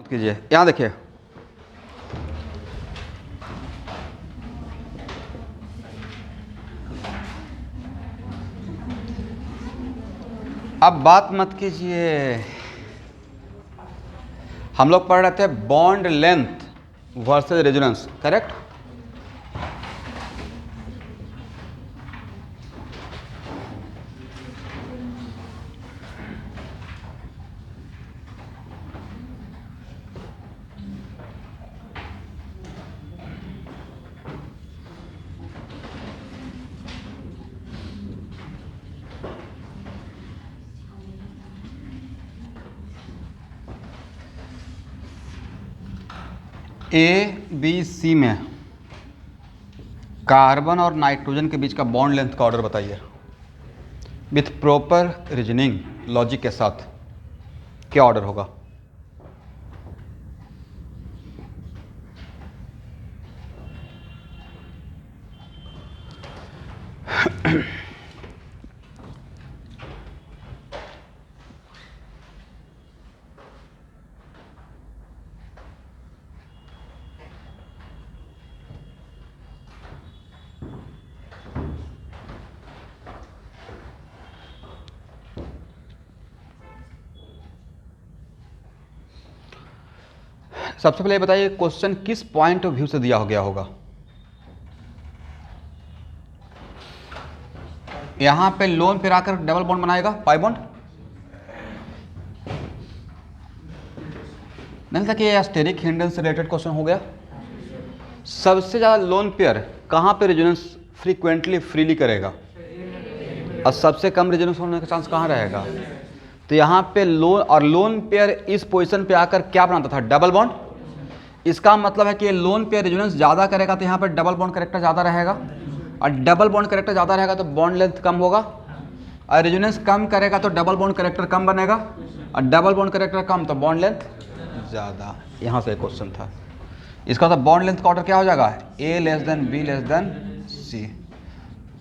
कीजिए, यहाँ देखिए, अब बात मत कीजिए। हम लोग पढ़ रहे थे bond length versus resonance, correct? A b c में कार्बन और नाइट्रोजन के बीच का बॉन्ड लेंथ का ऑर्डर बताइए विथ प्रॉपर रीजनिंग लॉजिक के साथ। क्या ऑर्डर होगा? सबसे पहले बताइए क्वेश्चन किस पॉइंट ऑफ व्यू से दिया हो गया होगा। यहां पे लोन पे आकर डबल बॉन्ड बनाएगा, पाई बॉन्ड नहीं था कि ये एस्टेरिक हिंडन से रिलेटेड क्वेश्चन हो गया। सबसे ज़्यादा लोन पेयर कहाँ पे रेजोनेंस फ्रीली करेगा और सबसे कम रेजोनेंस होने का चांस कहाँ रहेगा? तो यहाँ पे लोन पेयर इस पोजीशन पे आकर क्या बनाता था? Double bond. इसका मतलब है कि लोन पेयर रेजोनेंस ज़्यादा करेगा तो यहाँ पे डबल बॉन्ड करेक्टर ज़्यादा रहेगा, और डबल बॉन्ड करेक्टर ज़्यादा रहेगा तो बॉन्ड लेंथ कम होगा, और रेजोनेंस कम करेगा तो डबल बॉन्ड करेक्टर कम बनेगा, और डबल बॉन्ड करेक्टर कम तो बॉन्ड लेंथ ज़्यादा। यहाँ से एक क्वेश्चन था। इसका तो बॉन्ड लेंथ का ऑर्डर क्या हो जाएगा? A less than B less than C.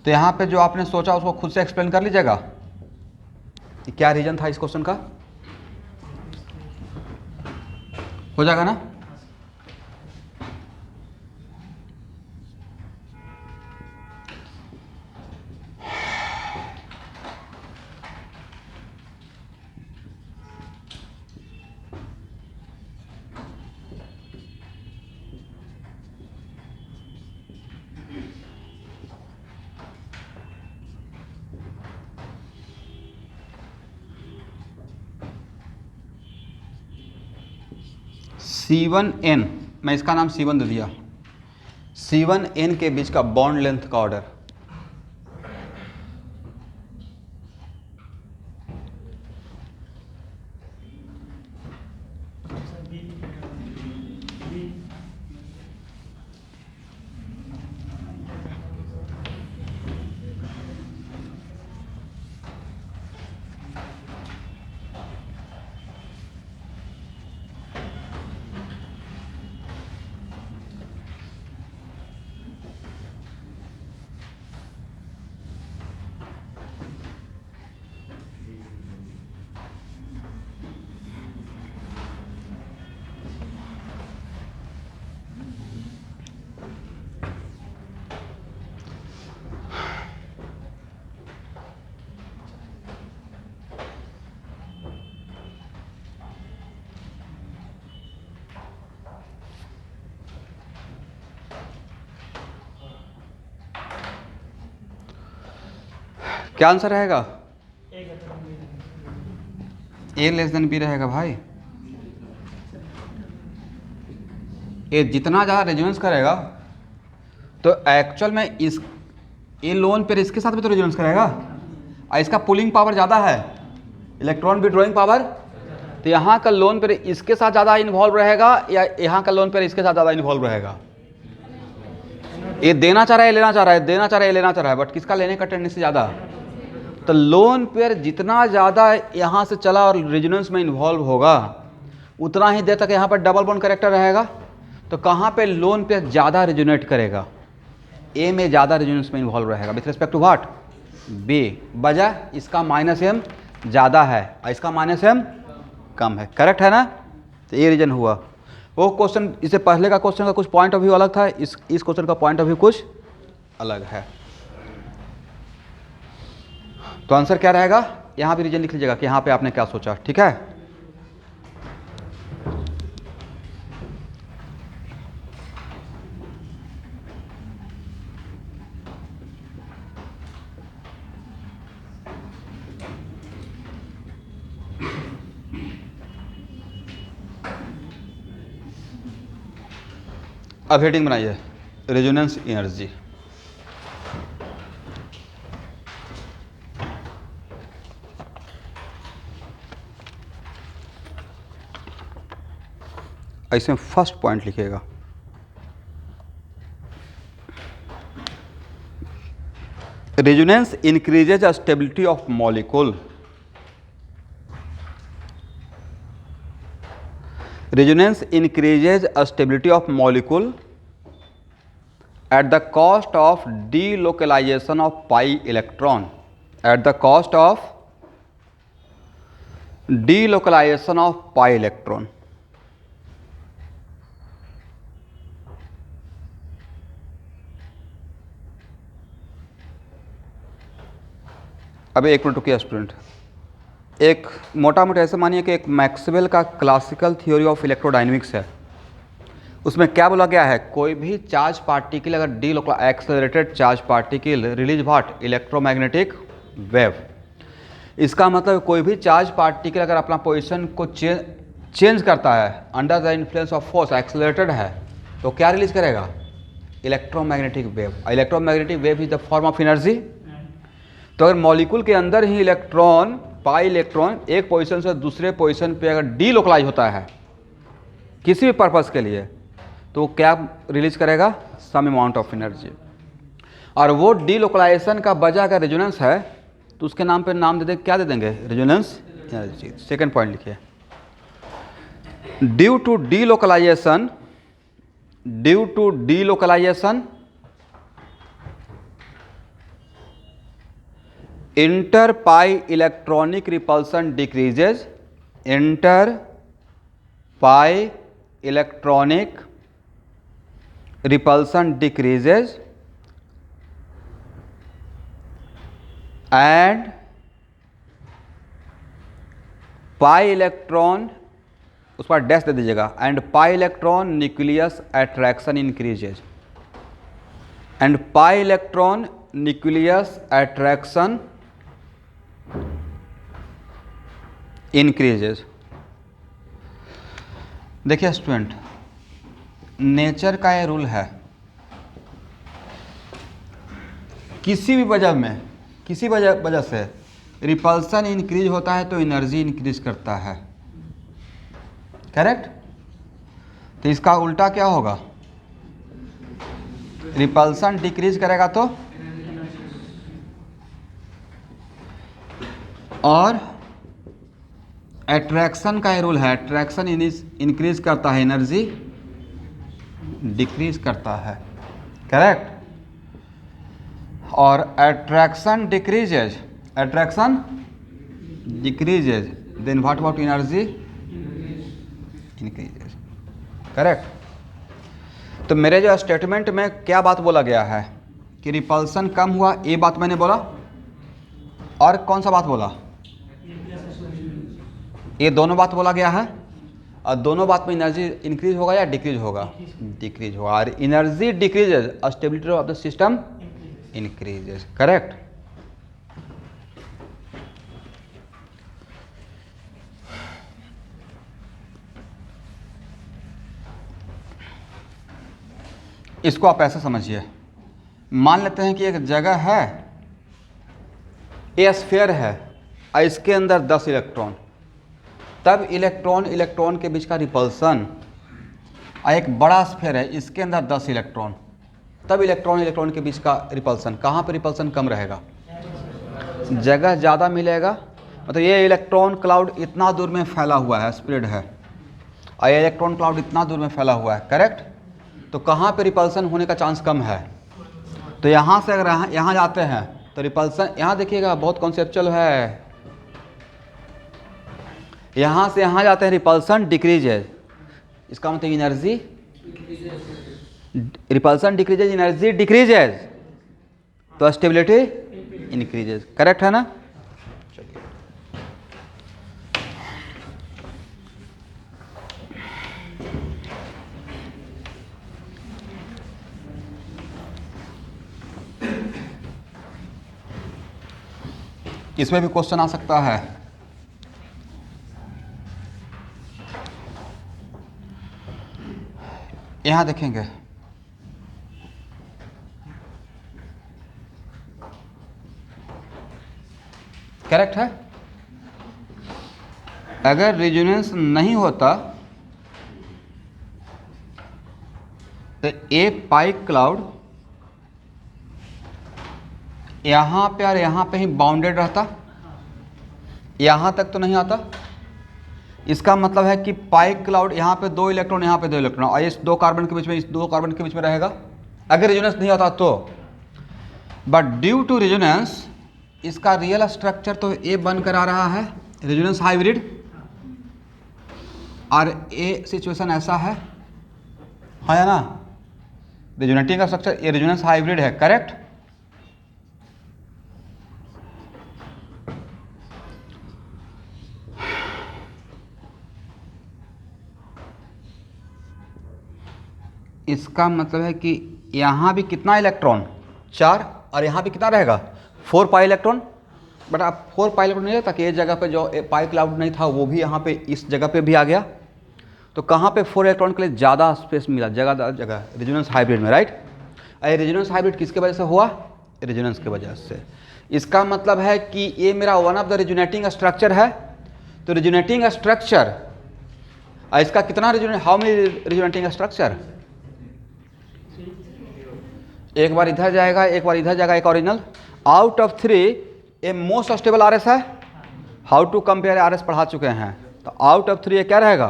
तो यहाँ पे जो आपने सोचा उसको खुद से एक्सप्लेन कर लीजिएगा कि क्या रीजन था इस क्वेश्चन का। हो जाएगा ना? C1N, मैं इसका नाम C1 दे दिया। C1N के बीच का बॉन्ड लेंथ का ऑर्डर। क्या आंसर रहेगा? ए लेस देन बी रहेगा भाई। ए जितना ज़्यादा रेजोनेंस करेगा तो एक्चुअल में इस ये लोन पेयर इसके साथ भी तो रेजोनेंस करेगा, और इसका पुलिंग पावर ज़्यादा है, इलेक्ट्रॉन विड्रॉइंग पावर। तो यहाँ का लोन पेयर इसके साथ ज़्यादा इन्वॉल्व रहेगा या यहाँ का लोन पेयर इसके साथ ज़्यादा इन्वॉल्व रहेगा? ये देना चाह रहा है, लेना चाह रहा है, देना चाह रहा है, लेना चाह रहा है, बट किसका लेने का टेंडेंसी ज़्यादा? तो लोन पेयर जितना ज़्यादा यहाँ से चला और रेजोनेंस में इन्वॉल्व होगा उतना ही देर तक यहाँ पर डबल बॉन्ड करेक्टर रहेगा। तो कहाँ पे लोन पेयर ज़्यादा रेजोनेट करेगा? ए में ज़्यादा रेजोनेंस में इन्वॉल्व रहेगा with respect to what? B. वजह इसका -m ज़्यादा है और इसका -m कम है। करेक्ट है ना? तो ये रीजन हुआ। वो क्वेश्चन, इससे पहले का क्वेश्चन का कुछ पॉइंट ऑफ व्यू अलग था, इस क्वेश्चन का पॉइंट ऑफ व्यू कुछ अलग है। तो आंसर क्या रहेगा, यहाँ भी रीजन लिख लीजिएगा कि यहाँ पे आपने क्या सोचा, ठीक है। अब हेडिंग बनाइए, रेजोनेंस एनर्जी। ऐसे फर्स्ट पॉइंट लिखिएगा, resonance increases stability of molecule. Resonance increases stability of molecule at the cost of delocalization of pi electron. At the cost of delocalization of pi electron. अभी एक minute रुकिए student, एक मोटा मोटा ऐसे मानिए कि एक मैक्सवेल का क्लासिकल थ्योरी ऑफ इलेक्ट्रोडायनेमिक्स है, उसमें क्या बोला गया है, कोई भी चार्ज पार्टिकल अगर accelerated charge particle release what, electromagnetic wave. इसका मतलब कोई भी चार्ज पार्टिकल अगर अपना पोजीशन को चेंज करता है under the influence of force, accelerated है, तो क्या रिलीज करेगा, electromagnetic wave. Electromagnetic wave is the form of energy. तो अगर मॉलिक्यूल के अंदर ही इलेक्ट्रॉन, पाई इलेक्ट्रॉन एक पोजीशन से दूसरे पोजीशन पे अगर डीलोकलाइज होता है किसी भी पर्पस के लिए, तो क्या रिलीज करेगा, सम अमाउंट ऑफ एनर्जी। और वो डीलोकलाइजेशन का वजह अगर रेजोनेंस है तो उसके नाम पे नाम दे देंगे, क्या दे देंगे, रेजोनेंस एनर्जी। सेकंड पॉइंट लिखिए, due to delocalisation, due to delocalisation inter pi electronic repulsion decreases, inter pi electronic repulsion decreases and pi electron, उस पर डैश दे दीजिएगा, and pi electron nucleus attraction increases, and pi electron nucleus attraction increases. देखिए student, nature का ये rule है, किसी भी वजह में, किसी वजह से रिपल्सन इंक्रीज होता है तो एनर्जी इंक्रीज करता है, करेक्ट। तो इसका उल्टा क्या होगा, रिपल्सन डिक्रीज करेगा तो, और अट्रैक्शन का ये रूल है, अट्रैक्शन इंक्रीज करता है, एनर्जी डिक्रीज करता है, करेक्ट। और attraction decreases, attraction decreases, then what about energy increases, correct. तो मेरे जो स्टेटमेंट में क्या बात बोला गया है कि रिपल्सन कम हुआ, ये बात मैंने बोला, और कौन सा बात बोला, ये दोनों बात बोला गया है। और दोनों बात में एनर्जी इंक्रीज होगा या डिक्रीज होगा, डिक्रीज होगा। और energy decreases, stability of the system increases, correct. इसको आप ऐसे समझिए, मान लेते हैं कि एक जगह है, ए स्फीयर है और इसके अंदर 10 इलेक्ट्रॉन, तब इलेक्ट्रॉन के बीच का रिपल्सन, और एक बड़ा स्फीयर है इसके अंदर 10 इलेक्ट्रॉन, तब इलेक्ट्रॉन के बीच का रिपल्सन, कहाँ पर रिपल्सन कम रहेगा, जगह ज़्यादा मिलेगा। मतलब ये इलेक्ट्रॉन क्लाउड इतना दूर में फैला हुआ है, स्प्रेड है, और ये इलेक्ट्रॉन क्लाउड इतना दूर में फैला हुआ है, करेक्ट। तो कहाँ पे रिपल्सन होने का चांस कम है, तो यहाँ से अगर यहाँ जाते हैं तो रिपल्सन, यहाँ देखिएगा बहुत कॉन्सेप्चुअल है, यहाँ से यहाँ जाते हैं रिपल्सन डिक्रीज है, इसका मतलब energy repulsion decreases, energy decreases, तो स्टेबिलिटी इंक्रीजेज। करेक्ट है ना? चलिए इसमें भी क्वेश्चन आ सकता है। यहां देखेंगे, करेक्ट है। अगर रेजोनेंस नहीं होता तो एक पाइप क्लाउड यहां पे और यहां पे ही बाउंडेड रहता, यहां तक तो नहीं आता। इसका मतलब है कि पाइप क्लाउड यहां पे 2 इलेक्ट्रॉन, यहां पे 2 इलेक्ट्रॉन, और इस 2 कार्बन के बीच में, इस 2 कार्बन के बीच में रहेगा अगर रेजोनेंस नहीं होता तो। बट ड्यू टू रेजोनेंस इसका रियल स्ट्रक्चर तो ए बनकर आ रहा है, रेजोनेंस हाइब्रिड, और ए सिचुएशन ऐसा है ना, रेजोनेटिंग का स्ट्रक्चर ये रेजोनेंस हाइब्रिड है। करेक्ट? इसका मतलब है कि यहां भी कितना इलेक्ट्रॉन, 4, और यहां भी कितना रहेगा, 4 पाई इलेक्ट्रॉन। बट आप 4 पाई इलेक्ट्रॉन नहीं रहता कि इस जगह पे जो पाई क्लाउड नहीं था वो भी यहाँ पे इस जगह पे भी आ गया, तो कहाँ पे 4 इलेक्ट्रॉन के लिए ज़्यादा स्पेस मिला, जगह रेजोनेंस हाइब्रिड में, राइट? अरे रेजोनेंस हाइब्रिड किसके वजह से हुआ? रेजोनेंस की वजह से। इसका मतलब है कि ये मेरा one of the resonating structure है, तो रेजोनेटिंग स्ट्रक्चर इसका कितना हाउ मेनी रेजोनेटिंग स्ट्रक्चर, एक बार इधर जाएगा, एक बार इधर जाएगा, एक ओरिजिनल। आउट ऑफ 3 ये मोस्ट स्टेबल आरएस है। हाउ टू कंपेयर आरएस पढ़ा चुके हैं, तो आउट ऑफ 3 ये क्या रहेगा,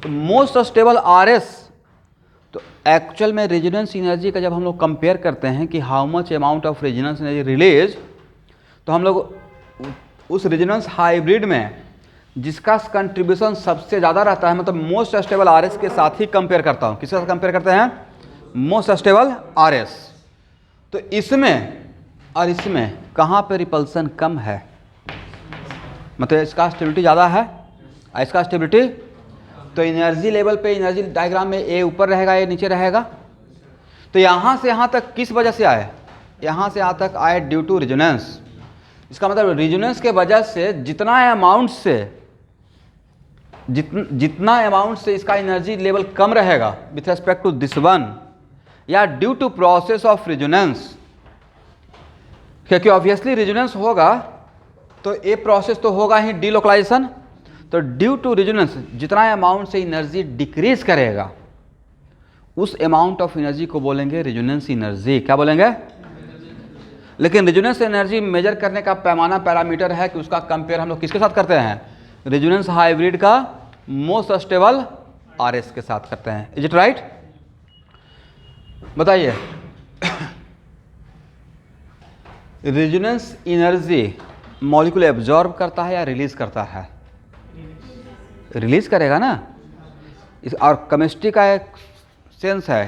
तो मोस्ट स्टेबल आरएस। तो एक्चुअल में रेजोनेंस एनर्जी का जब हम लोग कंपेयर करते हैं कि how much amount of resonance energy release, तो हम लोग उस रेजोनेंस हाइब्रिड में जिसका कंट्रीब्यूशन सबसे ज़्यादा रहता है, मतलब मोस्ट स्टेबल आरएस के साथ ही कंपेयर करता हूँ। किसके साथ कंपेयर करते हैं? Most stable RS. तो इसमें और इसमें कहाँ पे रिपल्सन कम है, मतलब इसका स्टेबिलिटी ज़्यादा है, इसका स्टेबिलिटी, तो एनर्जी लेवल पे, एनर्जी डायग्राम में ए ऊपर रहेगा, ए नीचे रहेगा। तो यहाँ से यहाँ तक किस वजह से आए, यहाँ से यहाँ तक आए ड्यू टू रेजोनेंस। इसका मतलब रेजोनेंस के वजह से जितना अमाउंट से इसका एनर्जी लेवल कम रहेगा with respect to this one, या due to process of resonance, क्योंकि ऑब्वियसली रेजोनेंस होगा तो ये प्रोसेस तो होगा ही डीलोकलाइजेशन। तो ड्यू टू रेजोनेंस जितना अमाउंट से एनर्जी डिक्रीज करेगा उस अमाउंट ऑफ एनर्जी को बोलेंगे रेजोनेंस एनर्जी। क्या बोलेंगे? लेकिन रेजोनेंस एनर्जी मेजर करने का पैमाना, पैरामीटर है कि उसका कंपेयर हम लोग किसके साथ करते हैं? रेजोनेंस हाइब्रिड का मोस्ट स्टेबल आरएस के साथ करते हैं। Is it right? बताइए, रेजोनेंस एनर्जी मॉलिक्यूल एब्जॉर्ब करता है या रिलीज करता है? रिलीज करेगा ना। और केमिस्ट्री का एक सेंस है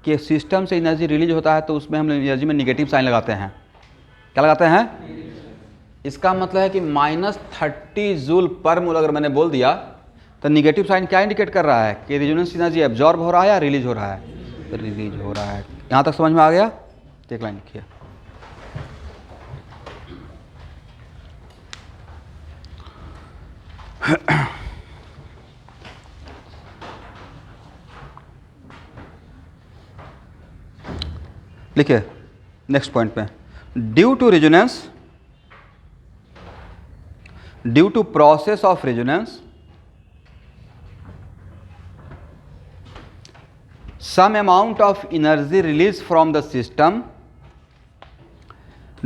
कि सिस्टम से एनर्जी रिलीज होता है तो उसमें हम एनर्जी में निगेटिव साइन लगाते हैं। क्या लगाते हैं? इसका मतलब है कि -30 जूल पर मोल अगर मैंने बोल दिया तो निगेटिव साइन क्या इंडिकेट कर रहा है कि रेजोनेंस एनर्जी एब्जॉर्ब हो रहा है या रिलीज हो रहा है? रिलीज हो रहा है। यहाँ तक समझ में आ गया? एक लाइन लिखिए। लिखिए नेक्स्ट पॉइंट पे, due to resonance, due to process of resonance, some amount of energy released from the system,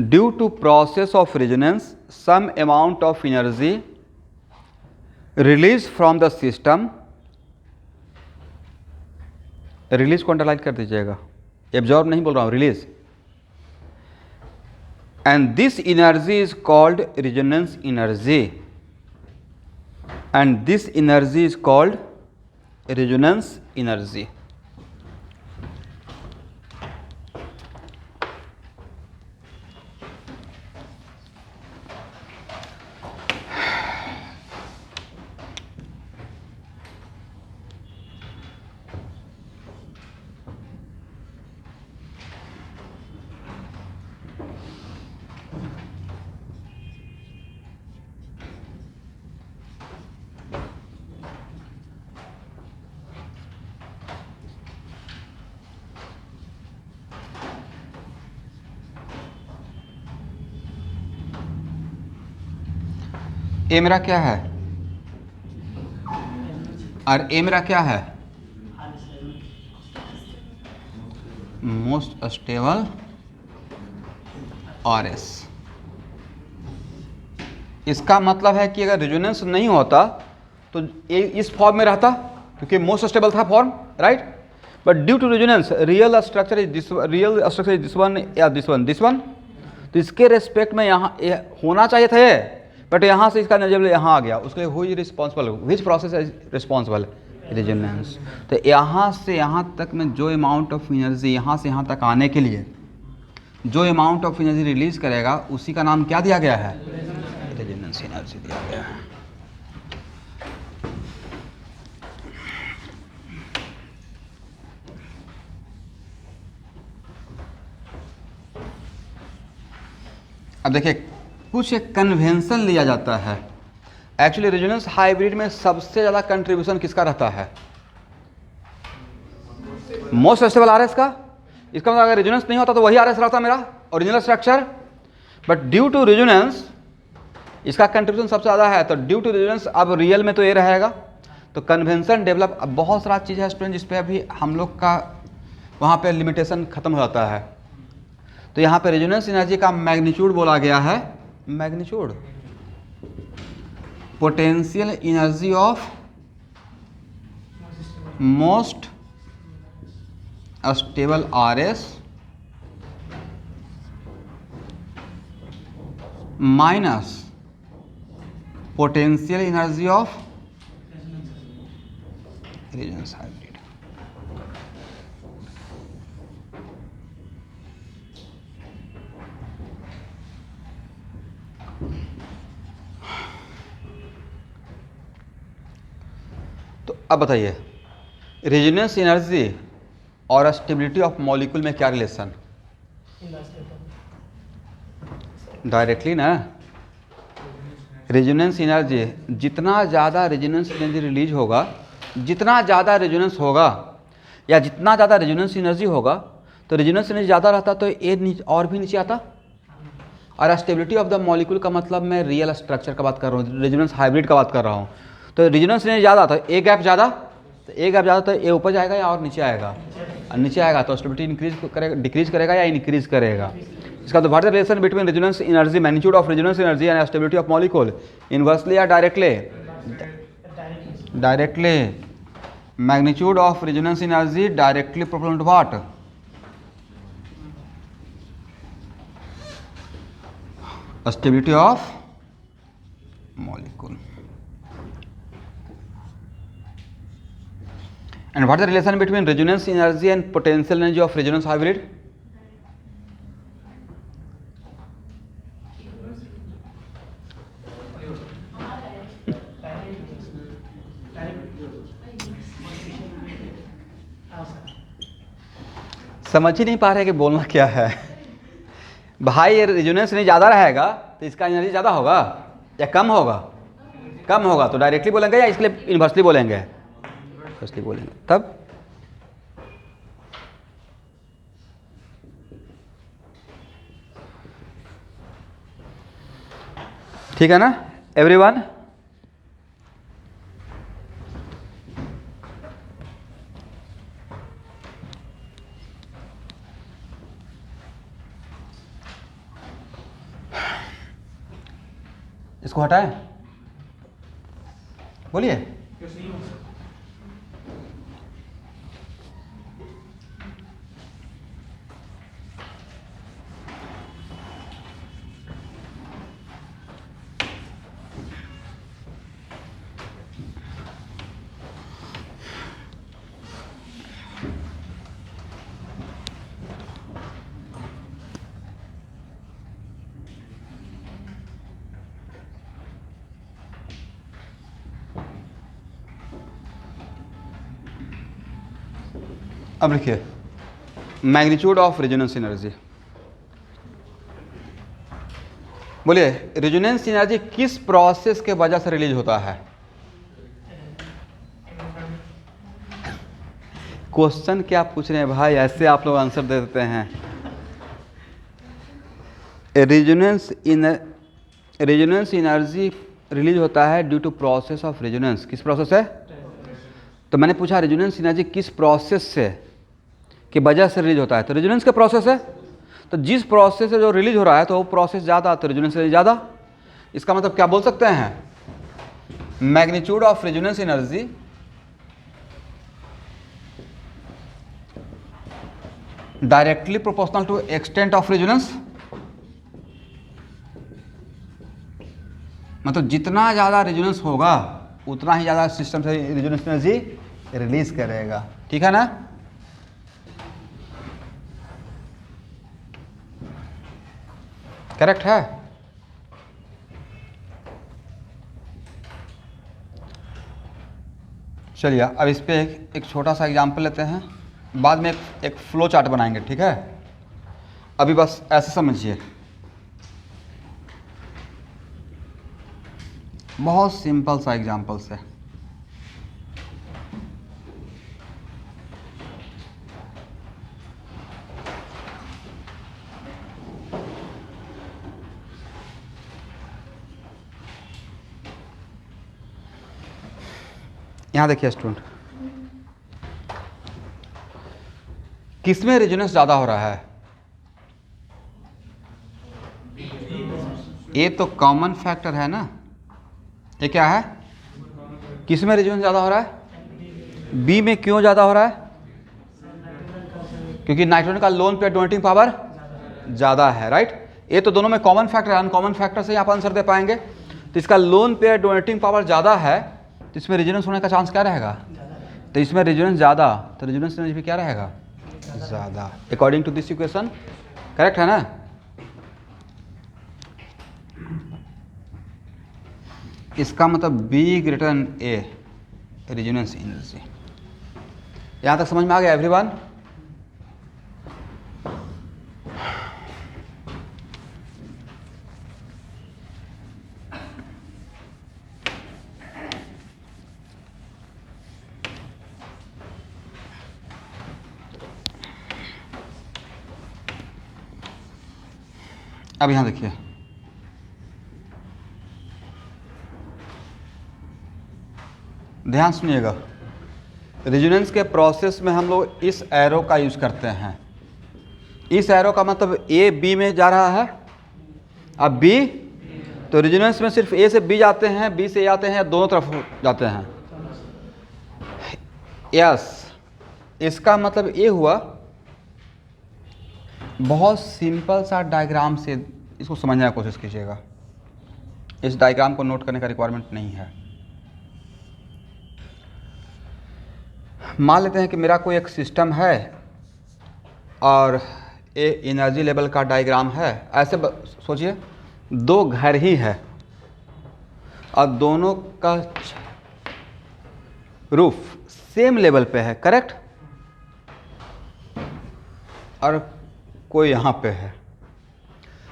due to process of resonance some amount of energy released from the system, release को underline कर दीजिएगा, absorb नहीं बोल रहा हूँ, release, and this energy is called resonance energy, and this energy is called resonance energy. A मेरा क्या है और ए मेरा क्या है? Most stable RS। इसका मतलब है कि अगर रेजोनेंस नहीं होता तो ये इस फॉर्म में रहता, क्योंकि मोस्ट स्टेबल था form, right. But due to resonance real structure is this one या दिस वन, तो इसके रेस्पेक्ट में यहाँ होना चाहिए था ये, बट यहाँ से इसका नजर यहाँ आ गया। उसके लिए who is responsible, which process is responsible? Resonance. तो यहाँ से यहाँ तक में जो अमाउंट ऑफ एनर्जी यहाँ से यहाँ तक आने के लिए जो अमाउंट ऑफ एनर्जी रिलीज करेगा उसी का नाम क्या दिया गया है? रेजोनेंस एनर्जी दिया गया है। अब देखिए, कुछ एक कन्वेंशन लिया जाता है। एक्चुअली रेजोनेंस हाइब्रिड में सबसे ज़्यादा कंट्रीब्यूशन किसका रहता है? मोस्ट स्टेबल RS का। इसका मतलब अगर रेजोनेंस नहीं होता तो वही RS रहता मेरा original structure, but due to resonance इसका कंट्रीब्यूशन सबसे ज़्यादा है। तो ड्यू टू रेजोनेंस अब रियल में तो ये रहेगा, तो कन्वेंशन डेवलप। अब बहुत सारा चीज़ है स्टूडेंट जिस पे अभी हम लोग का वहाँ पे लिमिटेशन खत्म हो जाता है। तो यहाँ पे रेजोनेंस एनर्जी का मैग्नीट्यूड बोला गया है, magnitude potential energy of most stable RS minus potential energy of resonance hybrid. तो अब बताइए, रेजोनेंस एनर्जी और स्टेबिलिटी ऑफ मॉलिक्यूल में क्या रिलेशन? डायरेक्टली ना। रेजोनेंस एनर्जी, जितना ज़्यादा रेजोनेंस एनर्जी रिलीज होगा, जितना ज़्यादा रेजोनेंस होगा या जितना ज़्यादा रेजोनेंस एनर्जी होगा, तो रेजोनेंस एनर्जी ज़्यादा रहता तो ये और भी नीचे आता। और स्टेबिलिटी ऑफ द मॉलिक्यूल का मतलब मैं रियल स्ट्रक्चर का बात कर रहा हूँ, रेजोनेंस हाइब्रिड का बात कर रहा हूँ। तो रेजोनेंस एनर्जी ज़्यादा था, ए गैप ज़्यादा, तो ए गैप ज़्यादा तो ए ऊपर जाएगा या और नीचे आएगा? नीचे आएगा। तो स्टेबिलिटी इंक्रीज करेगा, डिक्रीज करेगा या इंक्रीज करेगा? इसका तो what is the relation between resonance energy, magnitude of resonance energy and stability of molecule? Inversely या directly? Directly. Magnitude of resonance energy directly proportional to what? Stability of molecule. And what is the relation between resonance energy and potential energy of resonance hybrid? समझ ही नहीं पा रहे कि बोलना क्या है। भाई ये रेजोनेंस नहीं ज़्यादा रहेगा तो इसका एनर्जी ज़्यादा होगा या कम होगा? कम होगा। तो डायरेक्टली बोलेंगे या इसके लिए इनवर्सली बोलेंगे? इनवर्सली बोलेंगे। तब ठीक है ना एवरीवन? इसको हटाएं, बोलिए। अब लिखिए मैग्नीट्यूड ऑफ रेजोनेंस एनर्जी। बोलिए रेजोनेंस एनर्जी किस प्रोसेस के वजह से रिलीज होता है? क्वेश्चन क्या पूछ रहे हैं भाई, ऐसे आप लोग आंसर दे देते हैं। रेजोनेंस एनर्जी रिलीज होता है due to process of resonance. किस प्रोसेस है? तो मैंने पूछा रेजोनेंस एनर्जी किस प्रोसेस से की वजह से रिलीज होता है, तो रेजोनेंस का प्रोसेस है। तो जिस प्रोसेस से जो रिलीज हो रहा है तो वो प्रोसेस ज़्यादा, तो रेजोनेंस एनर्जी ज़्यादा। इसका मतलब क्या बोल सकते हैं? Magnitude of resonance energy directly proportional to extent of resonance. मतलब जितना ज़्यादा रेजोनेंस होगा उतना ही ज़्यादा सिस्टम से रेजोनेंस एनर्जी रिलीज करेगा। ठीक है ना? करेक्ट है? चलिए अब इस पे एक छोटा सा एग्जांपल लेते हैं, बाद में एक फ्लो चार्ट बनाएंगे। ठीक है? अभी बस ऐसे समझिए, बहुत सिंपल सा एग्जांपल्स है। यहाँ देखिए स्टूडेंट, किसमें रेजोनेंस ज़्यादा हो रहा है? ये तो कॉमन फैक्टर है ना। ये क्या है? किसमें रेजोनेंस ज़्यादा हो रहा है? बी में। क्यों ज़्यादा हो रहा है? क्योंकि नाइट्रोजन का लोन पेयर डोनेटिंग पावर ज़्यादा है। राइट? ये तो दोनों में कॉमन फैक्टर है, अनकॉमन फैक्टर से आप आंसर दे पाएंगे। तो इसका लोन पेयर डोनेटिंग पावर ज़्यादा है तो इसमें रेजोनेंस होने का चांस क्या रहेगा? तो इसमें रेजोनेंस ज़्यादा, तो रेजोनेंस एनर्जी भी क्या रहेगा? ज़्यादा, according to this equation. Correct है ना? इसका मतलब b greater than a resonance energy. यहाँ तक समझ में आ गया एवरीवन? अब यहाँ देखिए, ध्यान सुनिएगा। रेजोनेंस के प्रोसेस में हम लोग इस एरो का यूज करते हैं। इस एरो का मतलब ए बी में जा रहा है। अब बी, तो रेजोनेंस में सिर्फ ए से बी जाते हैं, बी से ए आते हैं, दोनों तरफ जाते हैं। यस, इसका मतलब ये हुआ। बहुत सिंपल सा डायग्राम से इसको समझने की कोशिश कीजिएगा। इस डायग्राम को नोट करने का रिक्वायरमेंट नहीं है। मान लेते हैं कि मेरा कोई एक सिस्टम है और ये एनर्जी लेवल का डायग्राम है। ऐसे सोचिए, दो घर ही है और दोनों का रूफ सेम लेवल पे है। करेक्ट? और कोई यहाँ पे है,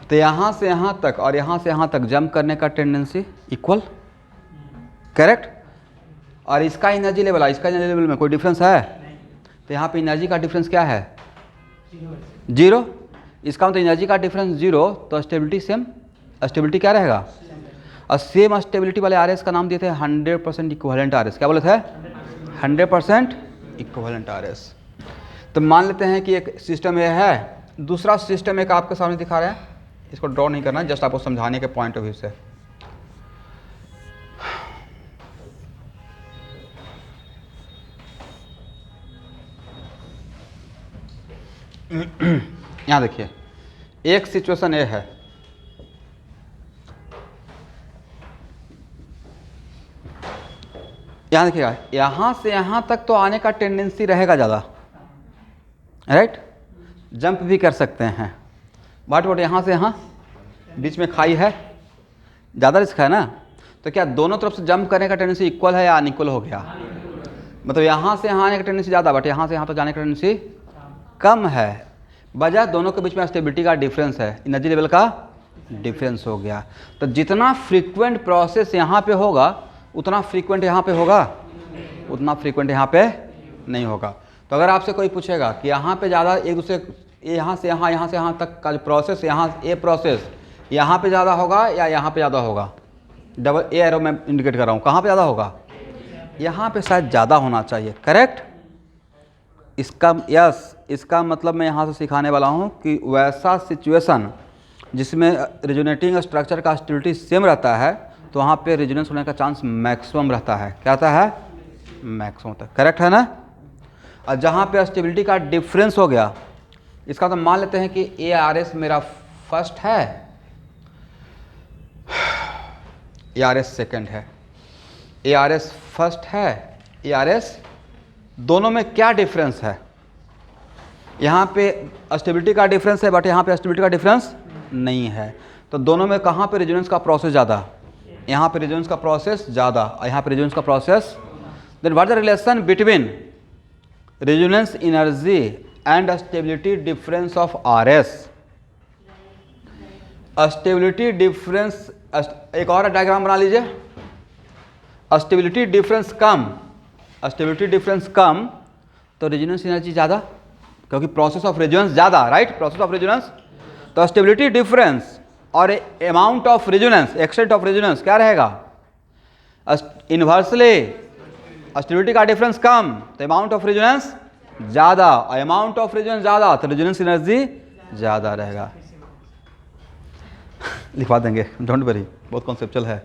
तो यहाँ से यहाँ तक और यहाँ से यहाँ तक जंप करने का टेंडेंसी इक्वल। करेक्ट? और इसका एनर्जी लेवल और इसका एनर्जी लेवल में कोई डिफरेंस है? तो यहाँ पे एनर्जी का डिफरेंस क्या है? जीरो। इसका मतलब एनर्जी का डिफरेंस जीरो, तो स्टेबिलिटी सेम। स्टेबिलिटी क्या रहेगा? और सेम स्टेबिलिटी वाले आरएस का नाम दिए थे 100% इक्विवेलेंट आरएस। क्या बोले थे? 100% इक्विवेलेंट आरएस। तो मान लेते हैं कि एक सिस्टम ये है, दूसरा सिस्टम एक आपके सामने दिखा रहे हैं। इसको ड्रॉ नहीं करना, जस्ट आपको समझाने के पॉइंट ऑफ व्यू से। यहाँ देखिए, एक सिचुएशन ये है, यहाँ देखिएगा, यहाँ से यहाँ तक तो आने का टेंडेंसी रहेगा ज़्यादा। राइट? जंप भी कर सकते हैं, बट यहाँ से यहाँ बीच में खाई है, ज़्यादा रिस्क है ना। तो क्या दोनों तरफ से जंप करने का टेंडेंसी इक्वल है या अनइक्वल हो गया? मतलब यहाँ से यहाँ आने की टेंडेंसी ज़्यादा, बट यहाँ से यहाँ तो जाने की टेंडेंसी कम है। वजह दोनों के बीच में स्टेबिलिटी का डिफरेंस है, एनर्जी लेवल का डिफरेंस हो गया। तो जितना फ्रीक्वेंट प्रोसेस यहाँ पे होगा उतना फ्रीक्वेंट यहाँ पे होगा, उतना फ्रीक्वेंट यहाँ पे नहीं होगा। तो अगर आपसे कोई पूछेगा कि यहाँ पे ज़्यादा एक दूसरे, यहाँ से यहाँ तक का जो प्रोसेस, यहाँ ए प्रोसेस यहाँ पे ज़्यादा होगा या यहाँ पे ज़्यादा होगा, डबल ए एरो मैं इंडिकेट कर रहा हूँ, कहाँ पे ज़्यादा होगा, यहाँ पे शायद ज़्यादा होना चाहिए, करेक्ट। इसका मतलब मैं यहाँ से सिखाने वाला हूँ कि वैसा सिचुएशन जिसमें रिजोनेटिंग स्ट्रक्चर का स्टेबिलिटी सेम रहता है तो वहाँ पे रेजोनेंस होने का चांस मैक्सिमम रहता है। क्या आता है? मैक्सिमम होता है, करेक्ट है ना। और जहाँ पे स्टेबिलिटी का डिफरेंस हो गया, इसका तो मान लेते हैं कि ए आर एस मेरा फर्स्ट है, ए आर एस सेकेंड है, ए आर एस फर्स्ट है, ए आर एस, दोनों में क्या डिफरेंस है? यहाँ पे स्टेबिलिटी का डिफरेंस है बट यहाँ पे स्टेबिलिटी का डिफरेंस नहीं है। तो दोनों में कहाँ पे रेजोनेंस का प्रोसेस ज़्यादा? यहाँ पे रेजोनेंस का प्रोसेस ज़्यादा और यहाँ पे रेजोनेंस का process. Then what the relation between resonance energy and stability difference of R S? Stability difference, एक और डायग्राम बना लीजिए। स्टेबिलिटी डिफरेंस कम, स्टेबिलिटी डिफरेंस कम तो रेजोनेंस एनर्जी ज़्यादा, क्योंकि प्रोसेस ऑफ रेजोनेंस ज़्यादा, राइट, प्रोसेस ऑफ रेजोनेंस। तो स्टेबिलिटी डिफरेंस और amount of resonance, extent of resonance क्या रहेगा? इन्वर्सली स्टेबिलिटी का डिफरेंस कम तो अमाउंट ऑफ रेजोनेंस ज़्यादा, और अमाउंट ऑफ रेजोनेंस ज़्यादा तो रेजोनेंस एनर्जी ज़्यादा रहेगा। लिखवा देंगे, डोंट वरी, बहुत कॉन्सेप्चुअल है।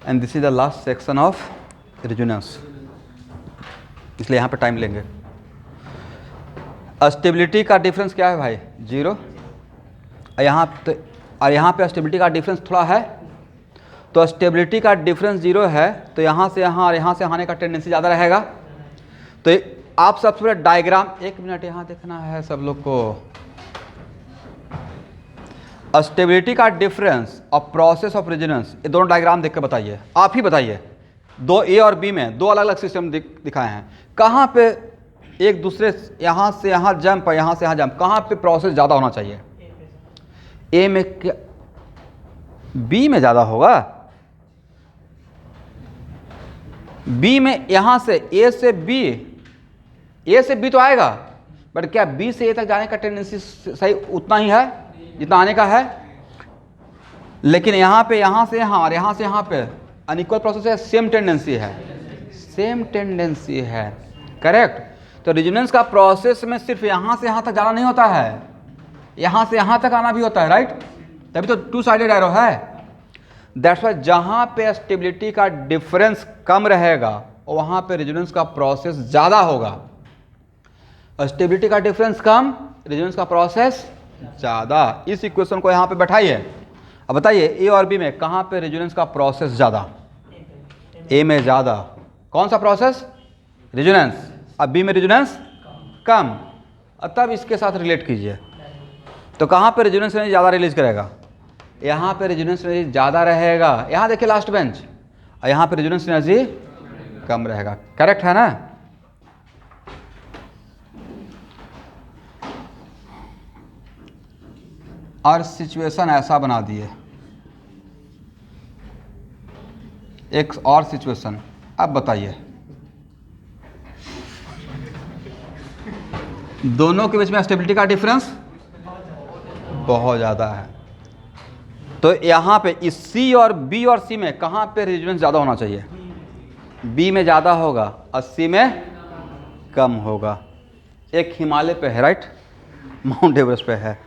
And this is the last section of resonance, इसलिए यहाँ पे टाइम लेंगे। स्टेबिलिटी का डिफरेंस क्या है भाई? 0। यहाँ पे स्टेबिलिटी का डिफरेंस थोड़ा है, तो स्टेबिलिटी का डिफरेंस 0 है तो यहाँ से यहाँ और यहाँ से आने का टेंडेंसी ज़्यादा रहेगा। तो आप सबसे पहले डायग्राम, 1 मिनट यहाँ देखना है सब लोग को। स्टेबिलिटी का डिफरेंस और प्रोसेस ऑफ रेजोनेंस, ये दोनों डायग्राम देख के बताइए, आप ही बताइए। दो ए और बी में दो अलग अलग सिस्टम दिखाए हैं, कहाँ पे एक दूसरे, यहाँ से यहाँ जंप और यहाँ से यहाँ जंप, कहाँ पे प्रोसेस ज़्यादा होना चाहिए? ए में क्या? बी में ज़्यादा होगा। बी में यहाँ से ए से बी, ए से बी तो आएगा, बट क्या बी से ए तक जाने का टेंडेंसी सही उतना ही है जितना आने का है? लेकिन यहाँ पे यहाँ से यहाँ और यहाँ से यहाँ पे अनइक्वल प्रोसेस है, सेम टेंडेंसी है, सेम टेंडेंसी है, करेक्ट। तो रेजोनेंस का प्रोसेस में सिर्फ यहाँ से यहाँ तक जाना नहीं होता है, यहाँ से यहाँ तक आना भी होता है, राइट, तभी तो 2 साइडेड एरो है। दैट्स वाई जहाँ पे स्टेबिलिटी का डिफरेंस कम रहेगा वहाँ पे रेजोनेंस का प्रोसेस ज़्यादा होगा। स्टेबिलिटी का डिफरेंस कम, रेजोनेंस का प्रोसेस ज़्यादा। इस इक्वेशन को यहाँ पे बैठाइए। अब बताइए ए और बी में कहाँ पे रेजोनेंस का प्रोसेस ज़्यादा? ए में ज़्यादा। कौन सा प्रोसेस? रेजोनेंस। अब बी में रेजोनेंस कम, तब इसके साथ रिलेट कीजिए। तो कहाँ पे रेजोनेंस एनर्जी ज़्यादा रिलीज करेगा? यहाँ पे रेजोनेंस एनर्जी ज़्यादा रहेगा। यहाँ देखिए लास्ट बेंच, और यहाँ पे रेजोनेंस एनर्जी कम रहेगा, करेक्ट है ना। और सिचुएशन ऐसा बना दिए, एक और सिचुएशन। अब बताइए दोनों के बीच में स्टेबिलिटी का डिफरेंस बहुत ज़्यादा है, तो यहाँ पे इस सी और बी और सी में कहाँ पे रेजोनेंस ज़्यादा होना चाहिए? बी में ज़्यादा होगा और सी में कम होगा। एक हिमालय पे है, राइट, माउंट एवरेस्ट पे है,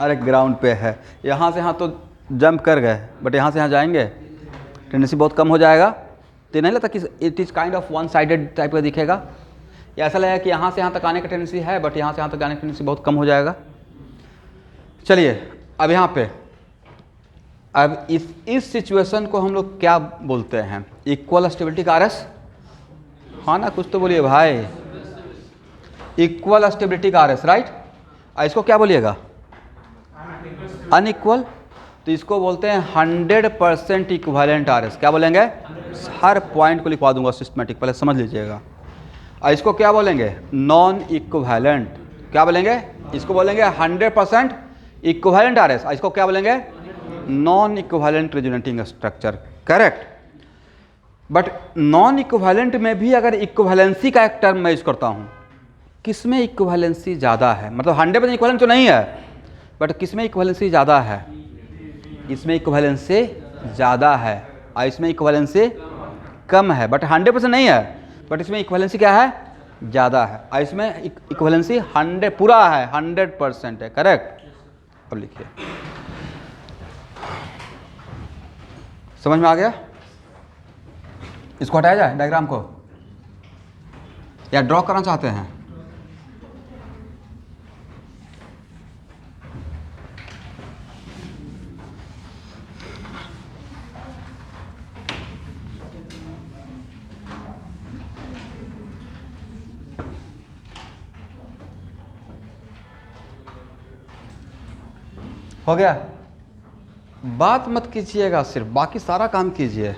और एक ग्राउंड पे है। यहाँ से यहाँ तो जंप कर गए, बट यहाँ से यहाँ जाएंगे टेंडेंसी बहुत कम हो जाएगा। तो नहीं लगता कि it is kind of one sided type का दिखेगा? या ऐसा लगेगा कि यहाँ से यहाँ तक आने का टेंडेंसी है बट यहाँ से यहाँ तक जाने की टेंडेंसी बहुत कम हो जाएगा? चलिए अब यहाँ पे, अब इस सिचुएशन को हम लोग क्या बोलते हैं? इक्वल स्टेबिलिटी का आरएस। हाँ ना, कुछ तो बोलिए भाई। इक्वल स्टेबिलिटी का आरएस, राइट। इसको क्या बोलिएगा? अनइक्वल। तो इसको बोलते हैं 100% इक्विवेलेंट आरएस। क्या बोलेंगे? हर पॉइंट को लिखवा दूंगा सिस्टमेटिक, पहले समझ लीजिएगा। और इसको क्या बोलेंगे? Non equivalent. क्या बोलेंगे? इसको बोलेंगे 100% इक्विवेलेंट आरएस। इसको क्या बोलेंगे? Non equivalent resonating structure. Correct. But non equivalent में भी अगर इक्विवेलेंसी का एक टर्म मैं यूज करता हूँ, किसमें इक्विवेलेंसी ज़्यादा है? मतलब 100% इक्विवेलेंट तो नहीं है, बट किसमें इक्विवेलेंसी ज़्यादा है? इसमें इक्विवेलेंसी ज़्यादा है और इसमें इक्विवेलेंसी कम है। बट 100% नहीं है, बट इसमें इक्विवेलेंसी क्या है? ज़्यादा है। और इसमें इक्विवेलेंसी 100 पूरा है, 100% है। करेक्ट। अब लिखिए, समझ में आ गया? इसको हटाया जाए डायग्राम को, या ड्रॉ करना चाहते हैं? हो गया? बात मत कीजिएगा, सिर्फ बाकी सारा काम कीजिए।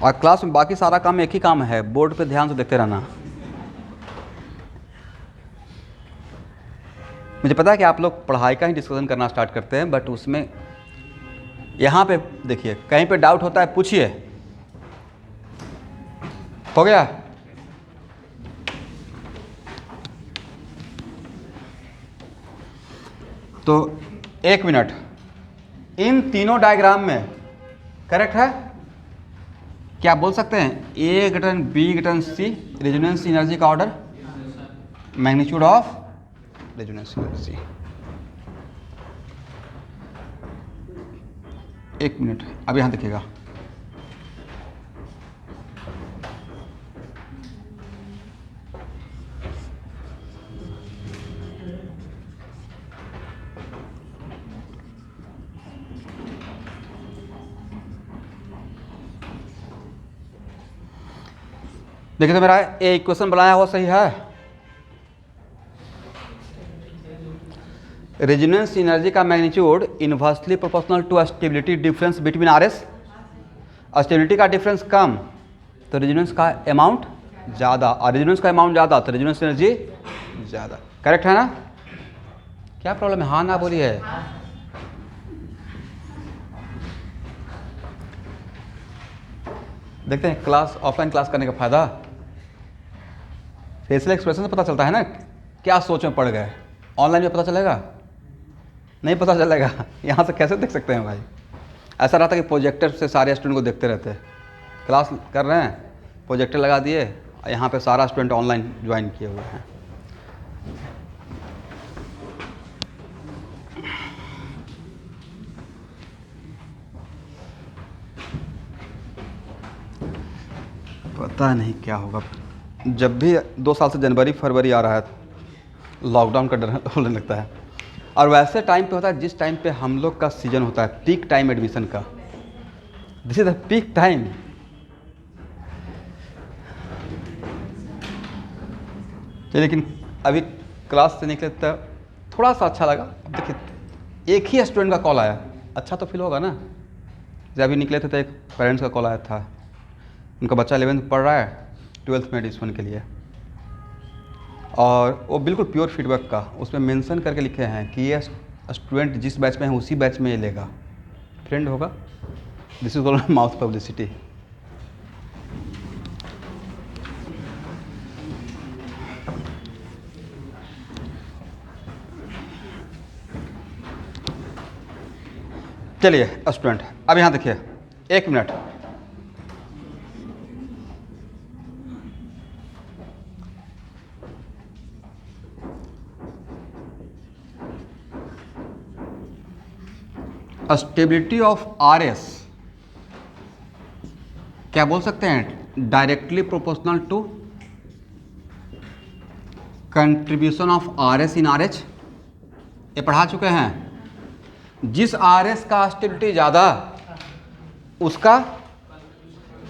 और क्लास में बाकी सारा काम एक ही काम है, बोर्ड पे ध्यान से देखते रहना। मुझे पता है कि आप लोग पढ़ाई का ही डिस्कशन करना स्टार्ट करते हैं, बट उसमें यहाँ पे देखिए, कहीं पे डाउट होता है पूछिए। हो गया? तो 1 मिनट, इन तीनों डायग्राम में करेक्ट है? क्या बोल सकते हैं? A greater than B greater than C, resonance energy का order, magnitude of resonance energy. 1 minute, अब यहां देखिएगा। देखिए तो मेरा ए इक्वेशन बनाया हुआ सही है। रेजोनेंस एनर्जी का magnitude inversely proportional to stability difference between RS. Stability का डिफरेंस कम तो रेजोनेंस का अमाउंट ज़्यादा, और रेजोनेंस का अमाउंट ज़्यादा तो रेजोनेंस एनर्जी ज़्यादा। करेक्ट है ना? क्या प्रॉब्लम है? हाँ ना बोलिए। देखते हैं क्लास, ऑफलाइन क्लास करने का फ़ायदा। फेशियल एक्सप्रेशन से पता चलता है ना क्या सोच में पड़ गए। ऑनलाइन में पता चलेगा? नहीं पता चलेगा। यहाँ से कैसे देख सकते हैं भाई? ऐसा रहता कि प्रोजेक्टर से सारे स्टूडेंट को देखते रहते हैं। क्लास कर रहे हैं, प्रोजेक्टर लगा दिए, यहाँ पे सारा स्टूडेंट ऑनलाइन ज्वाइन किए हुए हैं। पता नहीं क्या होगा। जब भी 2 साल से जनवरी फरवरी आ रहा है, लॉकडाउन का डर होने लगता है। और वैसे टाइम पे होता है जिस टाइम पे हम लोग का सीजन होता है, पीक टाइम एडमिशन का। This is the peak time. लेकिन अभी क्लास से निकले तो थोड़ा सा अच्छा लगा। अब देखिए, एक ही स्टूडेंट का कॉल आया, अच्छा तो फील होगा ना। जब अभी निकले थे तो एक पेरेंट्स का कॉल आया था, उनका बच्चा 11th पढ़ रहा है, 12th में एडमिशन के लिए, और वो बिल्कुल प्योर फीडबैक का उसमें मेंशन करके लिखे हैं कि ये स्टूडेंट जिस बैच में है उसी बैच में ये लेगा, फ्रेंड होगा। This is all mouth publicity. चलिए स्टूडेंट, अब यहाँ देखिए, 1 मिनट। स्टेबिलिटी ऑफ आरएस क्या बोल सकते हैं? Directly proportional to contribution of RS in RH. ये पढ़ा चुके हैं। जिस आरएस का स्टेबिलिटी ज़्यादा उसका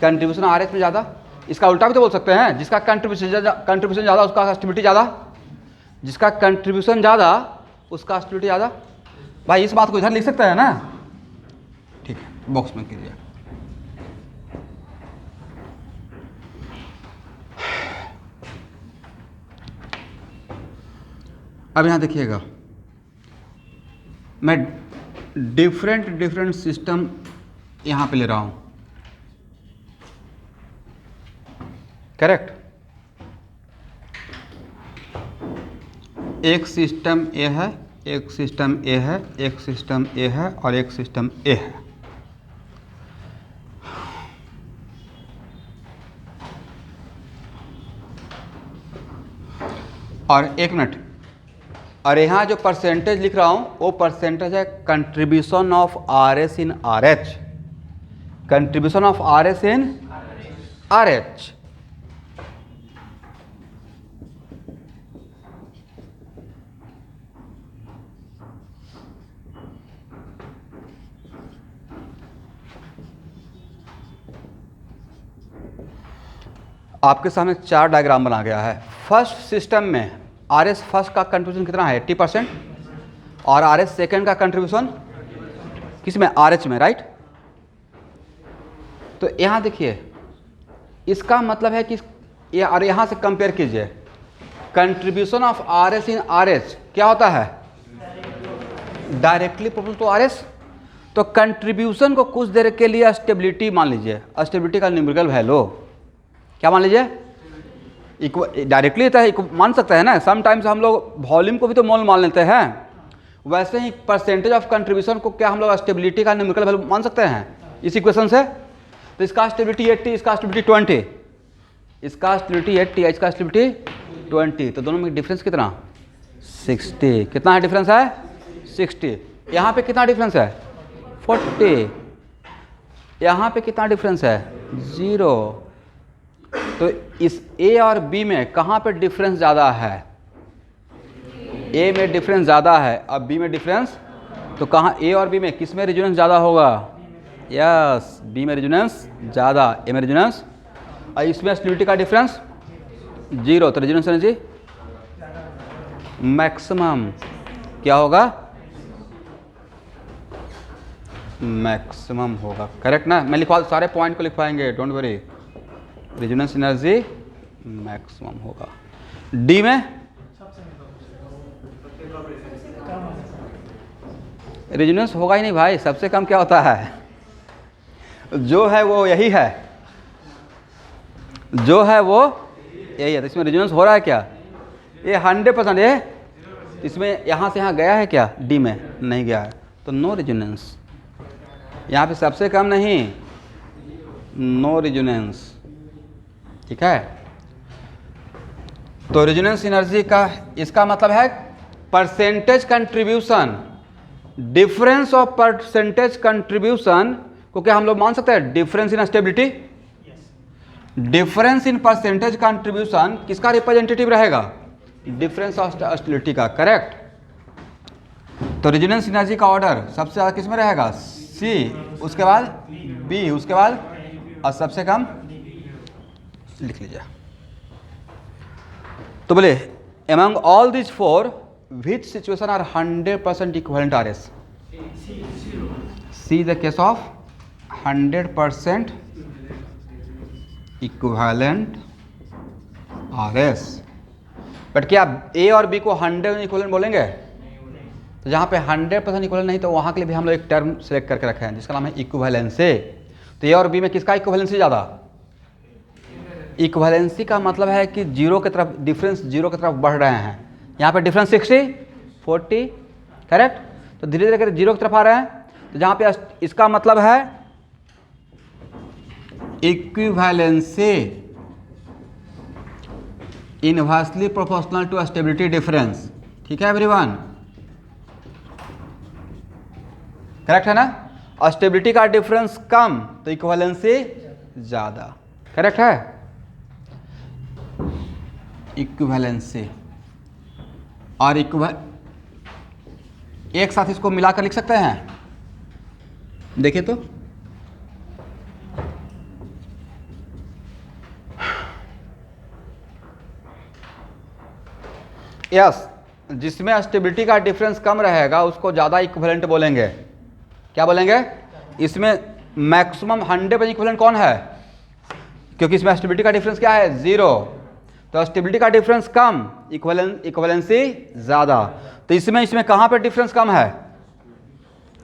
कंट्रीब्यूशन आरएच में ज़्यादा। इसका उल्टा भी तो बोल सकते हैं, जिसका कंट्रीब्यूशन ज़्यादा उसका स्टेबिलिटी ज़्यादा, जिसका कंट्रीब्यूशन ज़्यादा उसका स्टेबिलिटी ज़्यादा। भाई इस बात को इधर लिख सकते हैं ना? ठीक है, बॉक्स में कीजिए। अब यहाँ देखिएगा, मैं डिफरेंट सिस्टम यहाँ पे ले रहा हूँ, करेक्ट। एक सिस्टम ए है, एक सिस्टम ए है, एक सिस्टम ए है और एक सिस्टम ए है। और एक मिनट, और यहाँ जो परसेंटेज लिख रहा हूँ वो परसेंटेज है contribution of R S in R H, contribution of R S in R H. आपके सामने 4 डायग्राम बना गया है। फर्स्ट सिस्टम में आर एस फर्स्ट का कंट्रीब्यूशन कितना है 80%, और आर एस सेकेंड का कंट्रीब्यूशन किस में, आर एच में, राइट। तो यहाँ देखिए, इसका मतलब है कि ये, और यहाँ से कंपेयर कीजिए, contribution of R S in R H क्या होता है, directly proportional to R S. तो कंट्रीब्यूशन को कुछ देर के लिए स्टेबिलिटी मान लीजिए, स्टेबिलिटी का न्यूमेरिकल वैल्यू क्या मान लीजिए, डायरेक्टली मान सकते हैं ना, समटाइम्स हम लोग वॉल्यूम को भी तो मोल मान लेते हैं, वैसे ही परसेंटेज ऑफ कंट्रीब्यूशन को क्या हम लोग स्टेबिलिटी का न्यूमेरिकल वैल्यू मान सकते हैं इस इक्वेशन से। तो इसका स्टेबिलिटी 80, इसका स्टेबिलिटी 20, इसका स्टेबिलिटी 80, इसका स्टेबिलिटी 20, तो दोनों में डिफरेंस कितना 60, कितना है डिफरेंस है 60। यहाँ पे कितना डिफरेंस है 40, यहाँ पे कितना डिफरेंस है 0। तो इस ए और बी में कहाँ पे डिफरेंस ज़्यादा है, ए में डिफरेंस ज़्यादा है, अब बी में डिफरेंस, तो कहाँ ए और बी में किस में रेजोनेंस ज़्यादा होगा, यस बी में रेजोनेंस ज़्यादा, ए में रेजोनेंस, और इसमें स्टेबिलिटी का डिफरेंस 0, तो रेजोनेंस एनर्जी मैक्सिमम क्या होगा, मैक्सिमम होगा, करेक्ट ना। मैं लिखवा सारे पॉइंट को लिखवाएंगे, don't worry, resonance energy maximum होगा। डी में रेजोनेंस होगा ही नहीं भाई, सबसे कम क्या होता है, जो है वो यही है, जो है वो यही है। तो इसमें रेजोनेंस हो रहा है क्या, ये 100%, ये इसमें यहाँ से यहाँ गया है क्या, डी में नहीं गया है, तो नो रेजोनेंस। यहाँ पे सबसे कम नहीं, नो रेजोनेंस, ठीक है। तो रेजोनेंस एनर्जी का इसका मतलब है percentage contribution, difference of percentage contribution को क्या हम लोग मान सकते हैं difference in stability, difference in percentage contribution किसका रिप्रेजेंटेटिव रहेगा, डिफरेंस ऑफ स्टेबिलिटी का, करेक्ट। तो रेजोनेंस एनर्जी का ऑर्डर सबसे ज़्यादा किस में रहेगा, सी, उसके बाद बी, उसके बाद और सबसे कम लिख लीजिए। तो बोले among all these four which situation are 100% equivalent RS? C is the case of 100% equivalent RS। But क्या A और B को 100% इक्विवेलेंट बोलेंगे, तो जहाँ पे 100% इक्विवेलेंट नहीं, तो वहाँ के लिए भी हम लोग एक टर्म सेलेक्ट करके रखे हैं जिसका नाम है इक्विवेलेंसी। तो A और B में किसका इक्विवेलेंसी ज़्यादा, इक्विवेलेंसी का मतलब है कि जीरो की तरफ, डिफरेंस जीरो की तरफ बढ़ रहे हैं। यहाँ पे डिफरेंस 60 40, करेक्ट, तो धीरे धीरे करके जीरो की तरफ आ रहे हैं, तो जहाँ पे इसका मतलब है equivalency inversely proportional to stability difference, ठीक है एवरीवन, करेक्ट है ना। और स्टेबिलिटी का डिफरेंस कम तो इक्विवेलेंसी ज़्यादा, करेक्ट है। इक्विवेलेंसी और एक साथ इसको मिलाकर लिख सकते हैं, देखिए तो यस, जिसमें स्टेबिलिटी का डिफरेंस कम रहेगा उसको ज़्यादा इक्विवेलेंट बोलेंगे। क्या बोलेंगे, इसमें मैक्सिमम 100% इक्विवेलेंट कौन है, क्योंकि इसमें स्टेबिलिटी का डिफरेंस क्या है 0, तो स्टेबिलिटी का डिफरेंस कम, इक्वलेंसी ज़्यादा। तो इसमें कहाँ पे डिफरेंस कम है?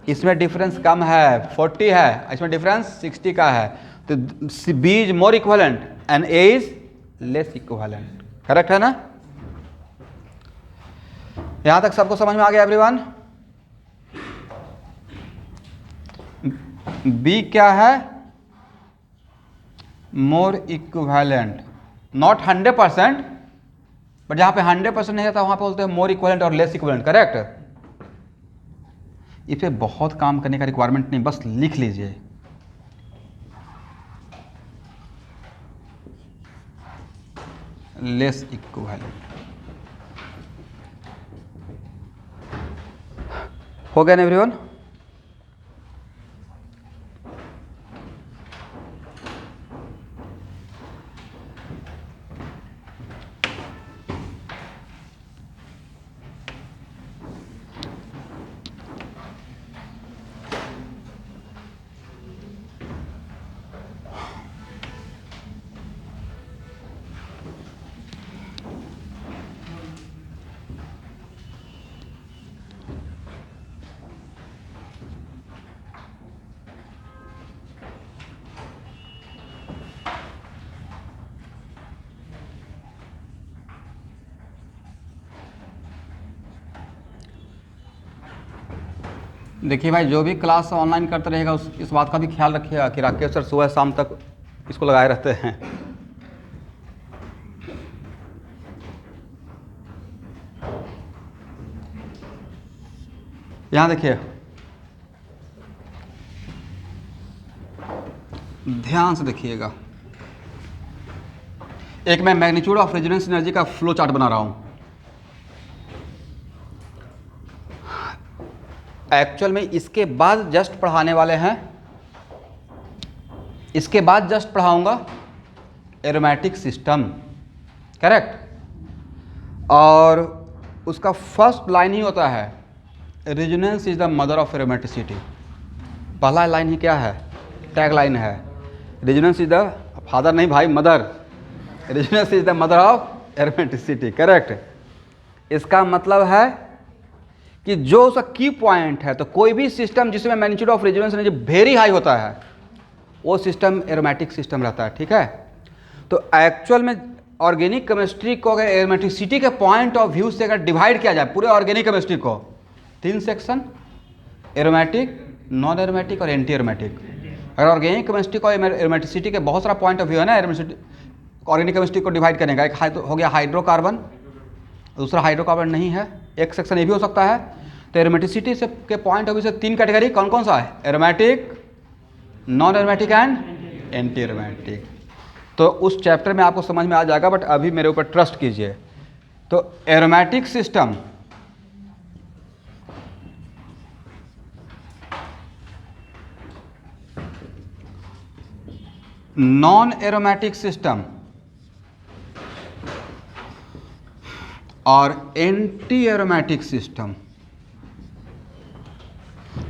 इसमें डिफरेंस कम है, 40 है, इसमें डिफरेंस 60 का है। तो B is more equivalent and A is less equivalent. Correct है ना? यहां तक सबको समझ में आ गया एवरीवन? B क्या है? मोर इक्विवेलेंट, नॉट 100%, बट जहां पे 100% नहीं रहता वहां पे बोलते हैं मोर इक्विवेलेंट और लेस इक्विवेलेंट। करेक्ट? इस पे बहुत काम करने का रिक्वायरमेंट नहीं, बस लिख लीजिए। लेस इक्विवेलेंट हो गया ना एवरीवन? देखिए भाई, जो भी क्लास ऑनलाइन करते रहेगा इस बात का भी ख्याल रखिएगा कि राकेश सर सुबह शाम तक इसको लगाए रहते हैं। यहां देखिए, ध्यान से देखिएगा। एक मैं मैग्नीट्यूड ऑफ रेजोनेंस एनर्जी का फ्लो चार्ट बना रहा हूं। एक्चुअल में इसके बाद जस्ट पढ़ाने वाले हैं, इसके बाद जस्ट पढ़ाऊंगा एरोमेटिक सिस्टम। करेक्ट? और उसका फर्स्ट लाइन ही होता है resonance is the mother of aromaticity. पहला लाइन ही क्या है? टैग लाइन है, रेजोनेंस इज द फादर, नहीं भाई, mother. Resonance is the mother of aromaticity. Correct? इसका मतलब है कि जो उसका की पॉइंट है, तो कोई भी सिस्टम जिसमें magnitude of resonance energy very high होता है वो सिस्टम एरोमेटिक सिस्टम रहता है। ठीक है? तो एक्चुअल में ऑर्गेनिक केमिस्ट्री को अगर एरोमेटिसिटी के पॉइंट ऑफ व्यू से अगर डिवाइड किया जाए पूरे ऑर्गेनिक केमिस्ट्री को 3 सेक्शन, एरोमेटिक, नॉन एरोमेटिक और एंटी एरोमेटिक। अगर ऑर्गेनिक केमिस्ट्री को एरोमेटिसिटी के बहुत सारा पॉइंट ऑफ व्यू है ना ऑर्गेनिक केमिस्ट्री को डिवाइड करने का। एक हो गया हाइड्रोकार्बन, दूसरा हाइड्रोकार्बन नहीं है, एक सेक्शन ये भी हो सकता है। तो एरोमेटिसिटी से के पॉइंट ऑफ व्यू से 3 कैटेगरी कौन कौन सा है? Aromatic, non aromatic and anti aromatic. तो उस चैप्टर में आपको समझ में आ जाएगा, बट अभी मेरे ऊपर ट्रस्ट कीजिए। तो aromatic system non aromatic system और एंटी एरोमेटिक सिस्टम।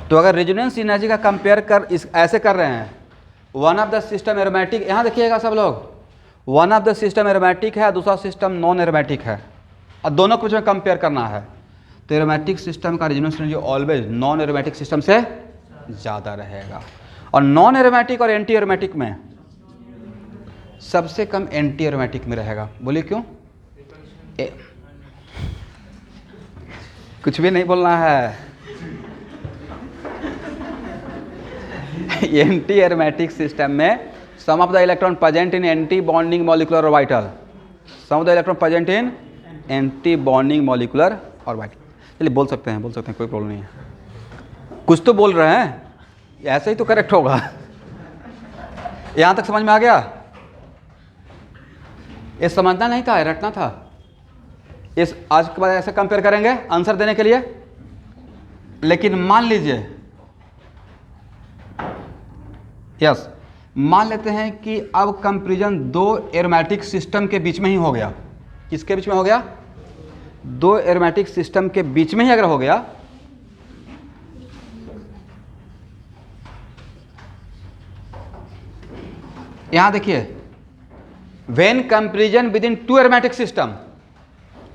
तो अगर रेजोनेंस एनर्जी का कंपेयर ऐसे कर रहे हैं, one of the system aromatic, यहां देखिएगा सब लोग, one of the system aromatic है, दूसरा सिस्टम नॉन एरोमेटिक है, और दोनों को कंपेयर करना है। तो एरोमेटिक सिस्टम का resonance energy always non aromatic system से ज़्यादा रहेगा। और नॉन एरोमेटिक और एंटी एरोमेटिक में सबसे कम एंटी एरोमेटिक में रहेगा। बोलिए क्यों? कुछ भी नहीं बोलना है। एंटी एरोमेटिक सिस्टम में sum of the electron present in anti bonding molecular orbital, sum of the electron present in anti bonding molecular orbital. चलिए बोल सकते हैं, कोई प्रॉब्लम नहीं है। कुछ तो बोल रहे हैं, ऐसे ही तो करेक्ट होगा। यहां तक समझ में आ गया? ये समझना नहीं था, रटना था। इस आज के बाद ऐसे कंपेयर करेंगे आंसर देने के लिए। लेकिन मान लीजिए, यस, मान लेते हैं कि अब कंपैरिजन 2 एरोमेटिक सिस्टम के बीच में ही हो गया। किसके बीच में हो गया? 2 एरोमेटिक सिस्टम के बीच में ही अगर हो गया, यहां देखिए when comparison with in two aromatic system,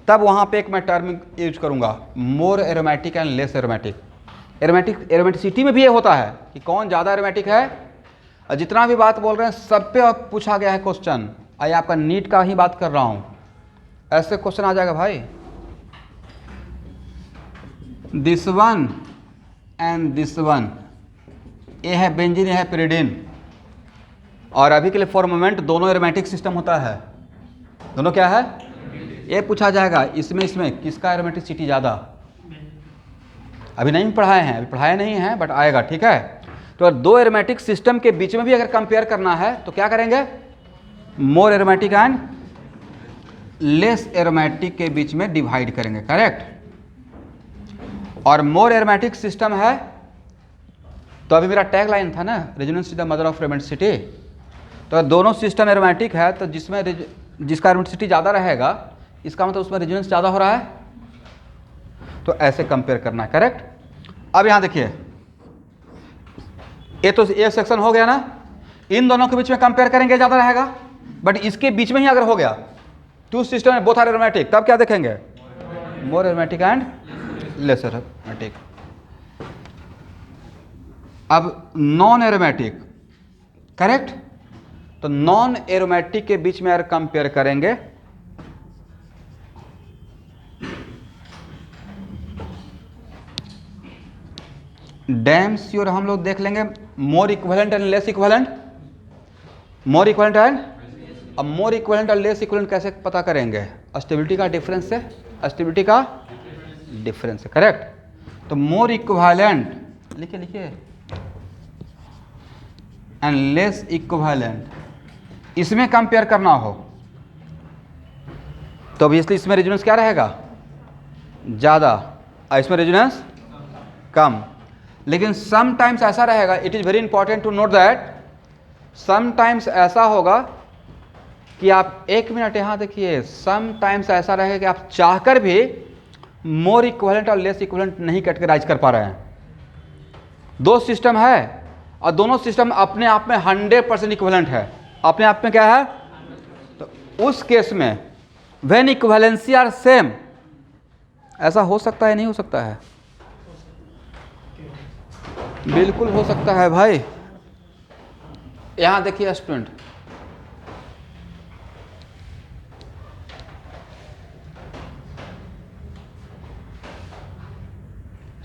तब वहां पे एक मैं टर्म यूज करूंगा, more aromatic and less aromatic. Aromaticity में भी ये होता है कि कौन ज़्यादा एरोमेटिक है। और जितना भी बात बोल रहे हैं सब पे पूछा गया है क्वेश्चन, आइए आपका नीट का ही बात कर रहा हूँ, ऐसे क्वेश्चन आ जाएगा भाई। This one and this one, ये है बेंजीन, ये है पिरिडीन, और अभी के लिए फॉर मोमेंट दोनों एरोमेटिक सिस्टम होता है। दोनों क्या है, ये पूछा जाएगा इसमें किसका एरोमेटिसिटी ज़्यादा। अभी नहीं पढ़ाए हैं, अभी पढ़ाए नहीं हैं, बट आएगा, ठीक है। तो दो एरोमेटिक सिस्टम के बीच में भी अगर कंपेयर करना है तो क्या करेंगे, मोर एरोमेटिक एंड लेस एरोमेटिक के बीच में डिवाइड करेंगे, करेक्ट। और मोर एरोमेटिक सिस्टम है तो अभी मेरा टैग लाइन था ना, resonance is the mother of aromaticity. तो दोनों सिस्टम एरोमेटिक है तो जिसका एरोमेटिसिटी ज़्यादा रहेगा, इसका मतलब उसमें रेजोनेंस ज़्यादा हो रहा है, तो ऐसे कंपेयर करना है, करेक्ट। अब यहाँ देखिए, ये तो ये सेक्शन हो गया ना, इन दोनों के बीच में कंपेयर करेंगे ज़्यादा रहेगा, बट इसके बीच में ही अगर हो गया two system both are aromatic, तब क्या देखेंगे, more aromatic and less aromatic. अब नॉन एरोमेटिक, करेक्ट, तो नॉन एरोमेटिक के बीच में अगर कंपेयर करेंगे डैम श्योर हम लोग देख लेंगे more equivalent and less equivalent, more equivalent and, अब मोर इक्विवेलेंट और लेस इक्विवेलेंट कैसे पता करेंगे, स्टेबिलिटी का डिफरेंस से, स्टेबिलिटी का डिफरेंस है, करेक्ट। तो मोर इक्विवेलेंट लिखिए लिखिए एंड लेस इक्विवेलेंट, इसमें कंपेयर करना हो तो ऑब्वियसली इसमें रेजोनेंस क्या रहेगा, ज़्यादा, और इसमें रेजोनेंस कम। लेकिन समटाइम्स ऐसा रहेगा, it is very important to note that, sometimes ऐसा होगा कि आप, एक मिनट यहाँ देखिए, समटाइम्स ऐसा रहेगा कि आप चाहकर भी मोर इक्विवेलेंट और लेस इक्विवेलेंट नहीं कैटेगराइज कर पा रहे हैं। दो सिस्टम है और दोनों सिस्टम अपने आप में 100% इक्विवेलेंट है, अपने आप में क्या है, तो उस केस में व्हेन इक्विवेलेंसी आर सेम, ऐसा हो सकता है नहीं हो सकता है, बिल्कुल हो सकता है भाई। यहां देखिए स्टूडेंट,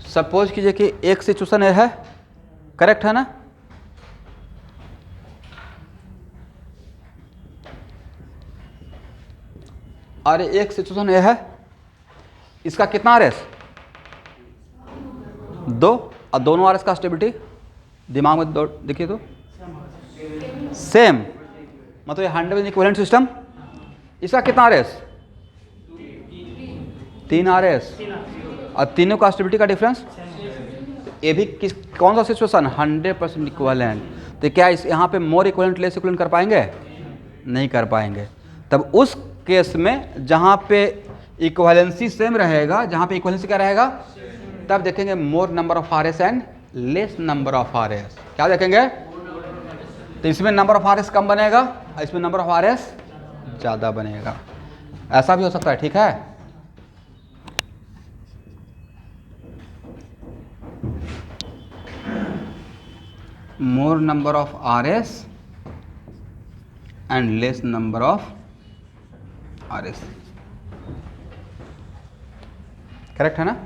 सपोज कीजिए कि एक सिचुएशन है, करेक्ट है ना, और एक सिचुएशन है, इसका कितना आरएस, 2, और दोनों आरएस का स्टेबिलिटी दिमाग में देखिए तो सेम, मतलब ये 100% इक्विवेलेंट सिस्टम, इसका कितना आरएस, 3 आरएस, और तीनों का स्टेबिलिटी का डिफरेंस, ये भी कौन सा सिचुएशन, 100% इक्विवेलेंट। तो क्या इस यहाँ पे मोर इक्विवेलेंट लेस इक्विवेलेंट कर पाएंगे, नहीं कर पाएंगे। तब उस केस में जहाँ पे इक्विवेलेंसी सेम रहेगा, जहाँ पे इक्विवेलेंसी क्या रहेगा, तब देखेंगे मोर number of RS and less number of RS, क्या देखेंगे, तो इसमें नंबर ऑफ आरएस कम बनेगा और इसमें नंबर ऑफ आरएस ज़्यादा बनेगा, ऐसा भी हो सकता है, ठीक है। मोर number of RS and less number of RS, correct है ना।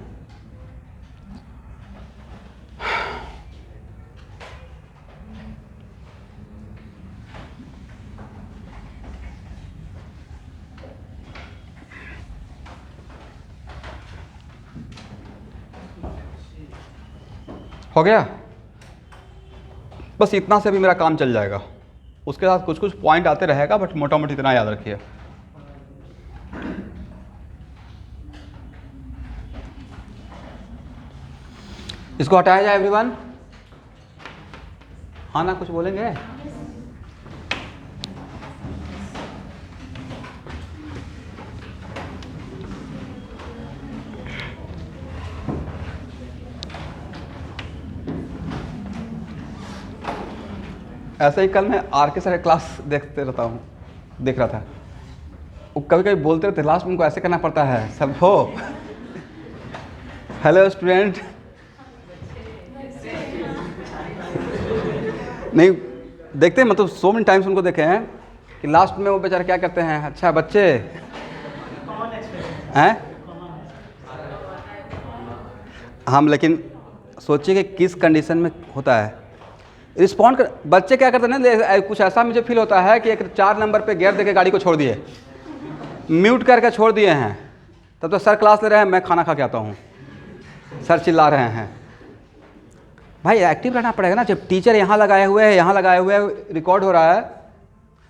हो गया, बस इतना से भी मेरा काम चल जाएगा, उसके साथ कुछ कुछ पॉइंट आते रहेगा, बट मोटा मोटी इतना याद रखिए। इसको हटाया जाए एवरीवन, हाँ ना, कुछ बोलेंगे, ऐसे ही कल मैं आर के सर क्लास देखते रहता हूँ, देख रहा था, वो कभी कभी बोलते रहते, लास्ट में उनको ऐसे करना पड़ता है सब हो। हेलो स्टूडेंट, नहीं देखते मतलब सो मेनी टाइम्स उनको देखे हैं कि लास्ट में वो बेचारे क्या करते हैं, अच्छा बच्चे हैं हम, लेकिन सोचिए कि किस कंडीशन में होता है रिस्पॉन्ड कर। बच्चे क्या करते हैं ना, कुछ ऐसा मुझे फील होता है कि एक 4 नंबर पे गियर देके गाड़ी को छोड़ दिए, म्यूट करके छोड़ दिए हैं, तब तो सर क्लास ले रहे हैं, मैं खाना खा के आता हूँ, सर चिल्ला रहे हैं। भाई एक्टिव रहना पड़ेगा ना, जब टीचर यहाँ लगाए हुए है, यहाँ लगाए हुए है, रिकॉर्ड हो रहा है,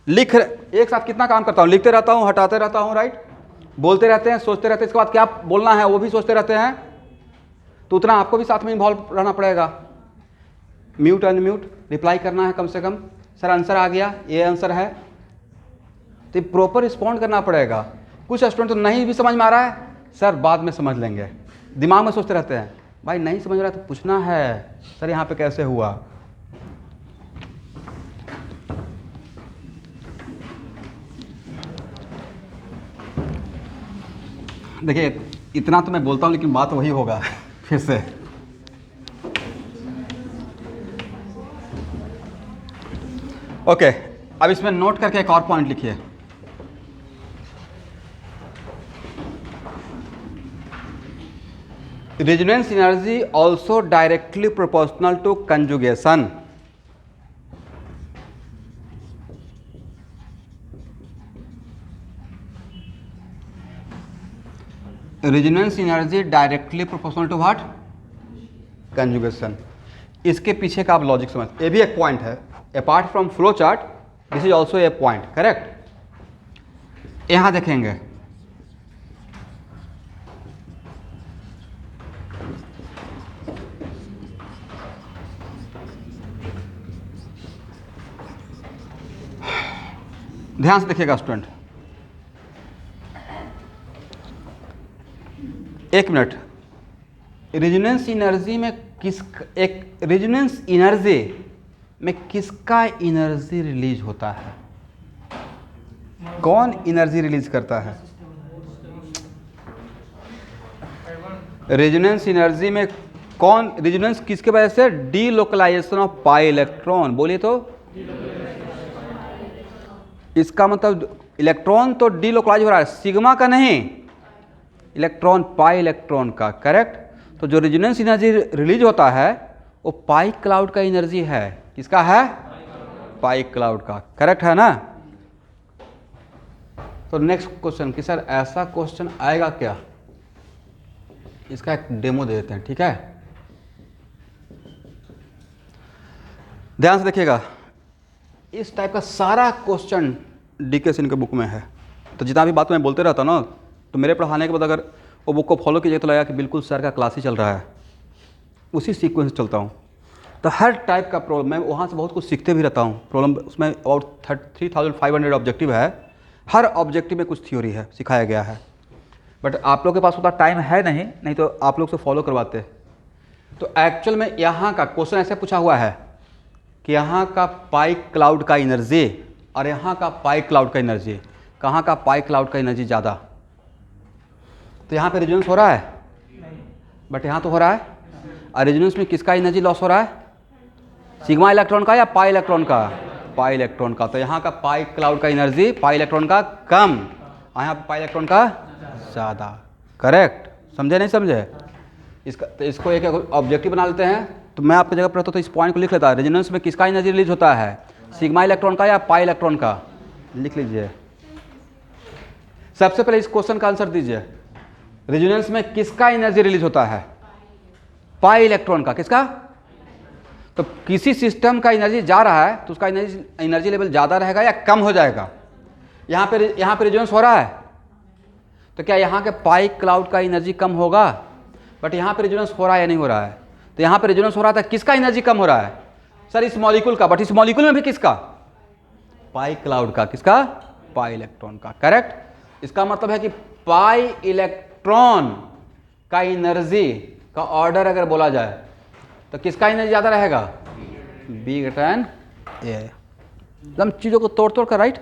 एक साथ कितना काम करता हूँ, लिखते रहता हूँ, हटाते रहता हूँ, राइट, बोलते रहते हैं, सोचते रहते हैं, इसके बाद क्या बोलना है वो भी सोचते रहते हैं, तो उतना आपको भी साथ में इन्वॉल्व रहना पड़ेगा। म्यूट अनम्यूट रिप्लाई करना है कम से कम, सर आंसर आ गया, ये आंसर है, तो प्रॉपर रिस्पॉन्ड करना पड़ेगा। कुछ स्टूडेंट तो नहीं भी समझ में आ रहा है, सर बाद में समझ लेंगे, दिमाग में सोचते रहते हैं। भाई नहीं समझ रहा है तो पूछना है, सर यहाँ पे कैसे हुआ। देखिए इतना तो मैं बोलता हूँ लेकिन बात वही होगा फिर से। ओके, अब इसमें नोट करके एक और पॉइंट लिखिए। Resonance energy also directly proportional to conjugation. Resonance energy directly proportional to what? Conjugation. इसके पीछे का आप लॉजिक समझ, ये भी एक पॉइंट है, apart from flow chart this is also a point, correct. यहां देखेंगे ध्यान से देखिएगा स्टूडेंट, एक मिनट। रेजोनेंस एनर्जी में रेजोनेंस एनर्जी में किसका एनर्जी रिलीज होता है? कौन एनर्जी रिलीज करता है? रेजोनेंस एनर्जी में कौन, रेजोनेंस किसके वजह से? Delocalisation of pi electron. बोलिए तो, इसका मतलब इलेक्ट्रॉन तो डीलोकलाइज हो रहा है, सिग्मा का नहीं, इलेक्ट्रॉन, पाई इलेक्ट्रॉन का, करेक्ट। तो जो रेजोनेंस एनर्जी रिलीज होता है वो पाई क्लाउड का एनर्जी है। किसका है? पाई क्लाउड का, करेक्ट है ना। तो नेक्स्ट क्वेश्चन कि सर ऐसा क्वेश्चन आएगा क्या, इसका एक डेमो दे देते हैं, ठीक है। ध्यान से देखिएगा, इस टाइप का सारा क्वेश्चन डीके सिंह के बुक में है। तो जितना भी बात मैं बोलते रहता ना, तो मेरे पढ़ाने के बाद अगर वो बुक को फॉलो कीजिए तो लगेगा कि बिल्कुल सर का क्लास ही चल रहा है, उसी सीक्वेंस से चलता हूँ। तो हर टाइप का प्रॉब्लम, मैं वहाँ से बहुत कुछ सीखते भी रहता हूँ। प्रॉब्लम उसमें अबाउट 3500 ऑब्जेक्टिव है, हर ऑब्जेक्टिव में कुछ थ्योरी है, सिखाया गया है। बट आप लोग के पास उतना टाइम है नहीं तो आप लोग से फॉलो करवाते। तो एक्चुअल में यहाँ का क्वेश्चन ऐसे पूछा हुआ है कि यहाँ का पाई क्लाउड का एनर्जी और यहाँ का पाई क्लाउड का एनर्जी, कहाँ का पाई क्लाउड का एनर्जी ज़्यादा? तो यहाँ पे रेजोनेंस हो रहा है, बट यहाँ तो हो रहा है। और रेजोनेंस में किसका एनर्जी लॉस हो रहा है? सिग्मा इलेक्ट्रॉन का या पाई इलेक्ट्रॉन का? पाई इलेक्ट्रॉन का। तो यहाँ का पाई क्लाउड का एनर्जी पाई इलेक्ट्रॉन का कम, और यहाँ पे पाई इलेक्ट्रॉन का ज़्यादा, करेक्ट। समझे नहीं समझे? इसका तो इसको एक ऑब्जेक्टिव बना लेते हैं। तो मैं आपकी जगह पर रहता तो इस पॉइंट को लिख लेता, रेजोनेंस में किसका एनर्जी रिलीज होता है, सिग्मा इलेक्ट्रॉन का या पाई इलेक्ट्रॉन का? लिख लीजिए। सबसे पहले इस क्वेश्चन का आंसर दीजिए, रेजोनेंस में किसका एनर्जी रिलीज होता है? पाई इलेक्ट्रॉन का। किसका? तो किसी सिस्टम का एनर्जी जा रहा है तो उसका एनर्जी लेवल ज़्यादा रहेगा या कम हो जाएगा? यहाँ पे रेजोनेंस हो रहा है, तो क्या यहाँ के पाई क्लाउड का एनर्जी कम होगा? बट यहाँ पे रेजोनेंस हो रहा है या नहीं हो रहा है? तो यहाँ पे रेजोनेंस हो रहा था, किसका एनर्जी कम हो रहा है? सर इस मॉलिक्यूल का, बट इस मॉलिक्यूल में भी किसका? पाई क्लाउड का। किसका? पाई इलेक्ट्रॉन का, करेक्ट। इसका मतलब है कि पाई इलेक्ट्रॉन का एनर्जी का ऑर्डर अगर बोला जाए तो किसका एनर्जी ज़्यादा रहेगा? बी ग्रेटर देन ए। एकदम चीज़ों को तोड़ कर, राइट।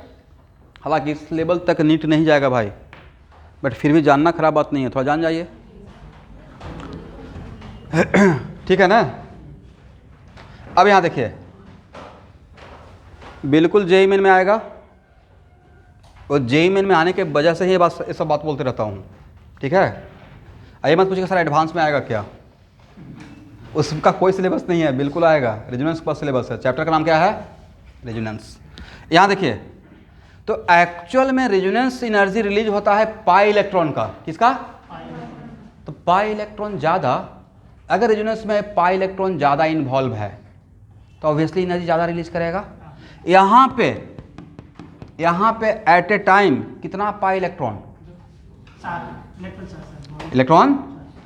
हालांकि इस लेवल तक नीट नहीं जाएगा भाई, बट फिर भी जानना खराब बात नहीं है, थोड़ा जान जाइए। ठीक है ना। अब यहाँ देखिए, बिल्कुल जेईई मेन में आएगा, और जेईई मेन में आने के वजह से ही ये सब बात बोलते रहता हूँ। ठीक है, आइए मत पूछिएगा सर एडवांस में आएगा क्या, उसका कोई सिलेबस नहीं है, बिल्कुल आएगा। रेजोनेंस का सिलेबस है, चैप्टर का नाम क्या है, रेजोनेंस। यहाँ देखिए, तो एक्चुअल में रेजोनेंस एनर्जी रिलीज होता है पाई इलेक्ट्रॉन का, किसका, तो पाई इलेक्ट्रॉन ज़्यादा, अगर रेजोनेंस में पाई इलेक्ट्रॉन ज़्यादा इन्वॉल्व है तो ऑब्वियसली एनर्जी ज़्यादा रिलीज करेगा। यहाँ पे एट ए टाइम कितना पाई इलेक्ट्रॉन, इलेक्ट्रॉन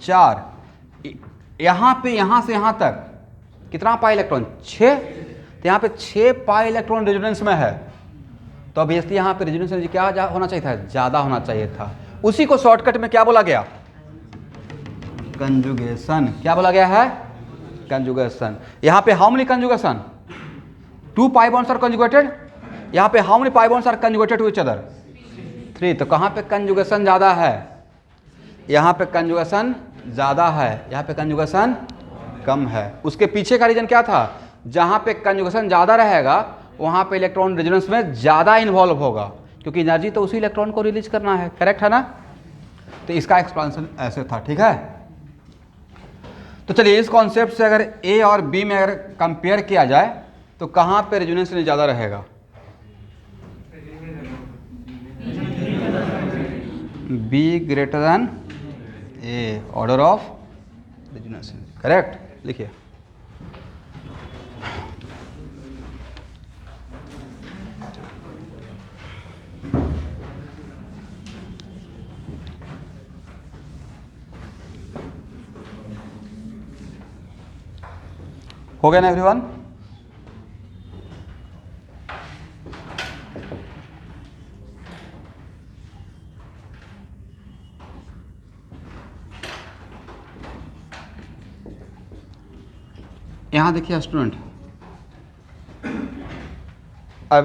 4, यहाँ पे यहाँ से यहाँ तक कितना पाई इलेक्ट्रॉन, 6, तो यहाँ पे 6 पाई इलेक्ट्रॉन रेजोनेंस में है, तो ऑब्वियसली यहाँ पे रेजोनेंस एनर्जी क्या होना चाहिए था, ज़्यादा होना चाहिए था। उसी को शॉर्टकट में क्या बोला गया, कंजुगेशन। क्या बोला गया है, कंजुगेशन। यहाँ पे how many conjugation, 2 pi bonds are conjugated, यहाँ पे how many pi bonds are conjugated to each other, 3, तो कहाँ पे कंजुगेशन ज़्यादा है, यहाँ पे कंजुगेशन ज़्यादा है, यहाँ पे कंजुगेशन कम है। उसके पीछे का रीजन क्या था, जहाँ पे कंजुगेशन ज़्यादा रहेगा वहाँ पे इलेक्ट्रॉन रेजोनेंस में ज़्यादा इन्वॉल्व होगा, क्योंकि एनर्जी तो उसी इलेक्ट्रॉन को रिलीज करना है, करेक्ट है ना। तो इसका एक्सप्लेनेशन ऐसे था। ठीक है, तो चलिए इस कॉन्सेप्ट से अगर ए और बी में अगर कंपेयर किया जाए तो कहाँ पे रेजोनेंस ज़्यादा रहेगा, b greater than A, order of resonance, correct. लिखिए, हो गया ना एवरीवन। यहाँ देखिए स्टूडेंट, अब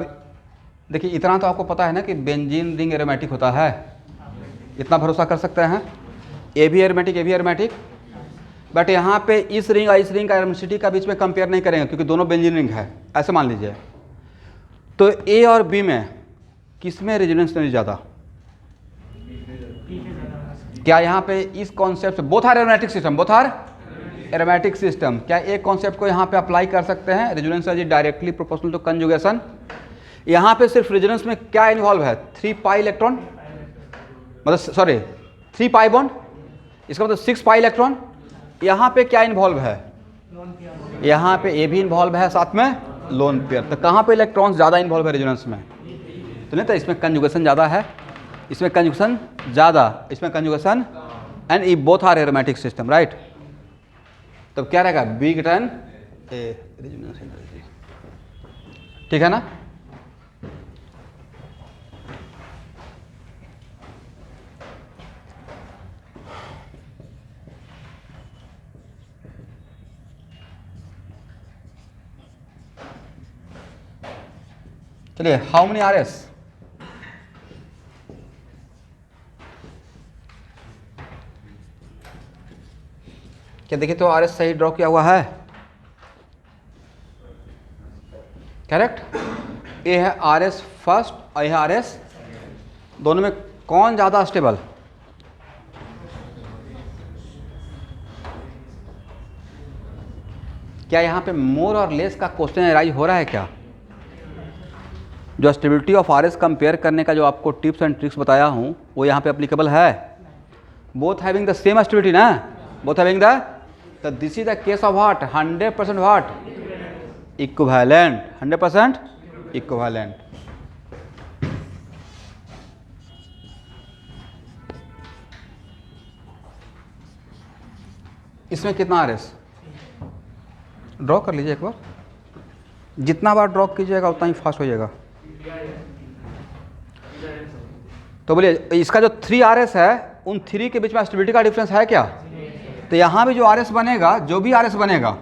देखिए इतना तो आपको पता है ना कि बेंजीन रिंग एरोमेटिक होता है, इतना भरोसा कर सकते हैं, ए भी एरोमेटिक, ए भी एरोमेटिक। बट यहाँ पे इस रिंग और इस रिंग का एरोमेटिसिटी का बीच में कंपेयर नहीं करेंगे, क्योंकि दोनों बेंजीन रिंग है, ऐसे मान लीजिए। तो ए और बी में किस में रेजोनेंस नहीं ज़्यादा, क्या यहाँ पे इस कॉन्सेप्ट से, both are aromatic system, both are aromatic system, क्या एक कॉन्सेप्ट को यहाँ पे अप्लाई कर सकते हैं, resonance energy directly proportional to conjugation. यहाँ पे सिर्फ रेजोनेंस में क्या इन्वॉल्व है, 3 पाई इलेक्ट्रॉन, मतलब सॉरी 3 पाई बॉन्ड, इसका मतलब 6 पाई इलेक्ट्रॉन। यहाँ पे क्या इन्वॉल्व है, यहाँ पे ए भी इन्वॉल्व है, साथ में लोन पेयर। तो कहाँ पे इलेक्ट्रॉन्स ज़्यादा इन्वॉल्व है रेजोनेंस में, तो नहीं, तो इसमें कंजुगेशन ज़्यादा है, इसमें कंजुगेशन ज़्यादा, इसमें conjugation, and E both are aromatic system, right. तब क्या रहेगा, b greater than a resonance energy, ठीक है ना। चलिए, हाउ मेनी आर एस, क्या देखिए तो आर एस सही ड्रॉ किया हुआ है, करेक्ट। ये है आर एस फर्स्ट और यह आर एस, दोनों में कौन ज़्यादा स्टेबल, क्या यहाँ पे मोर और लेस का क्वेश्चन अराइज हो रहा है क्या। जो stability of R S compare करने का जो आपको टिप्स एंड ट्रिक्स बताया हूँ वो यहाँ पे अप्लीकेबल है, both having the same stability ना, बोथ हैविंग द, तो this is the case of what, 100% what, equivalent, 100% equivalent. इसमें कितना आर एस, ड्रॉ कर लीजिए एक बार, जितना बार ड्रॉ कीजिएगा उतना ही फास्ट हो जाएगा। तो बोलिए इसका जो 3 आर एस है उन 3 के बीच में स्टेबिलिटी का डिफरेंस है क्या, तो यहाँ भी जो आर एस बनेगा, जो भी आर एस बनेगा,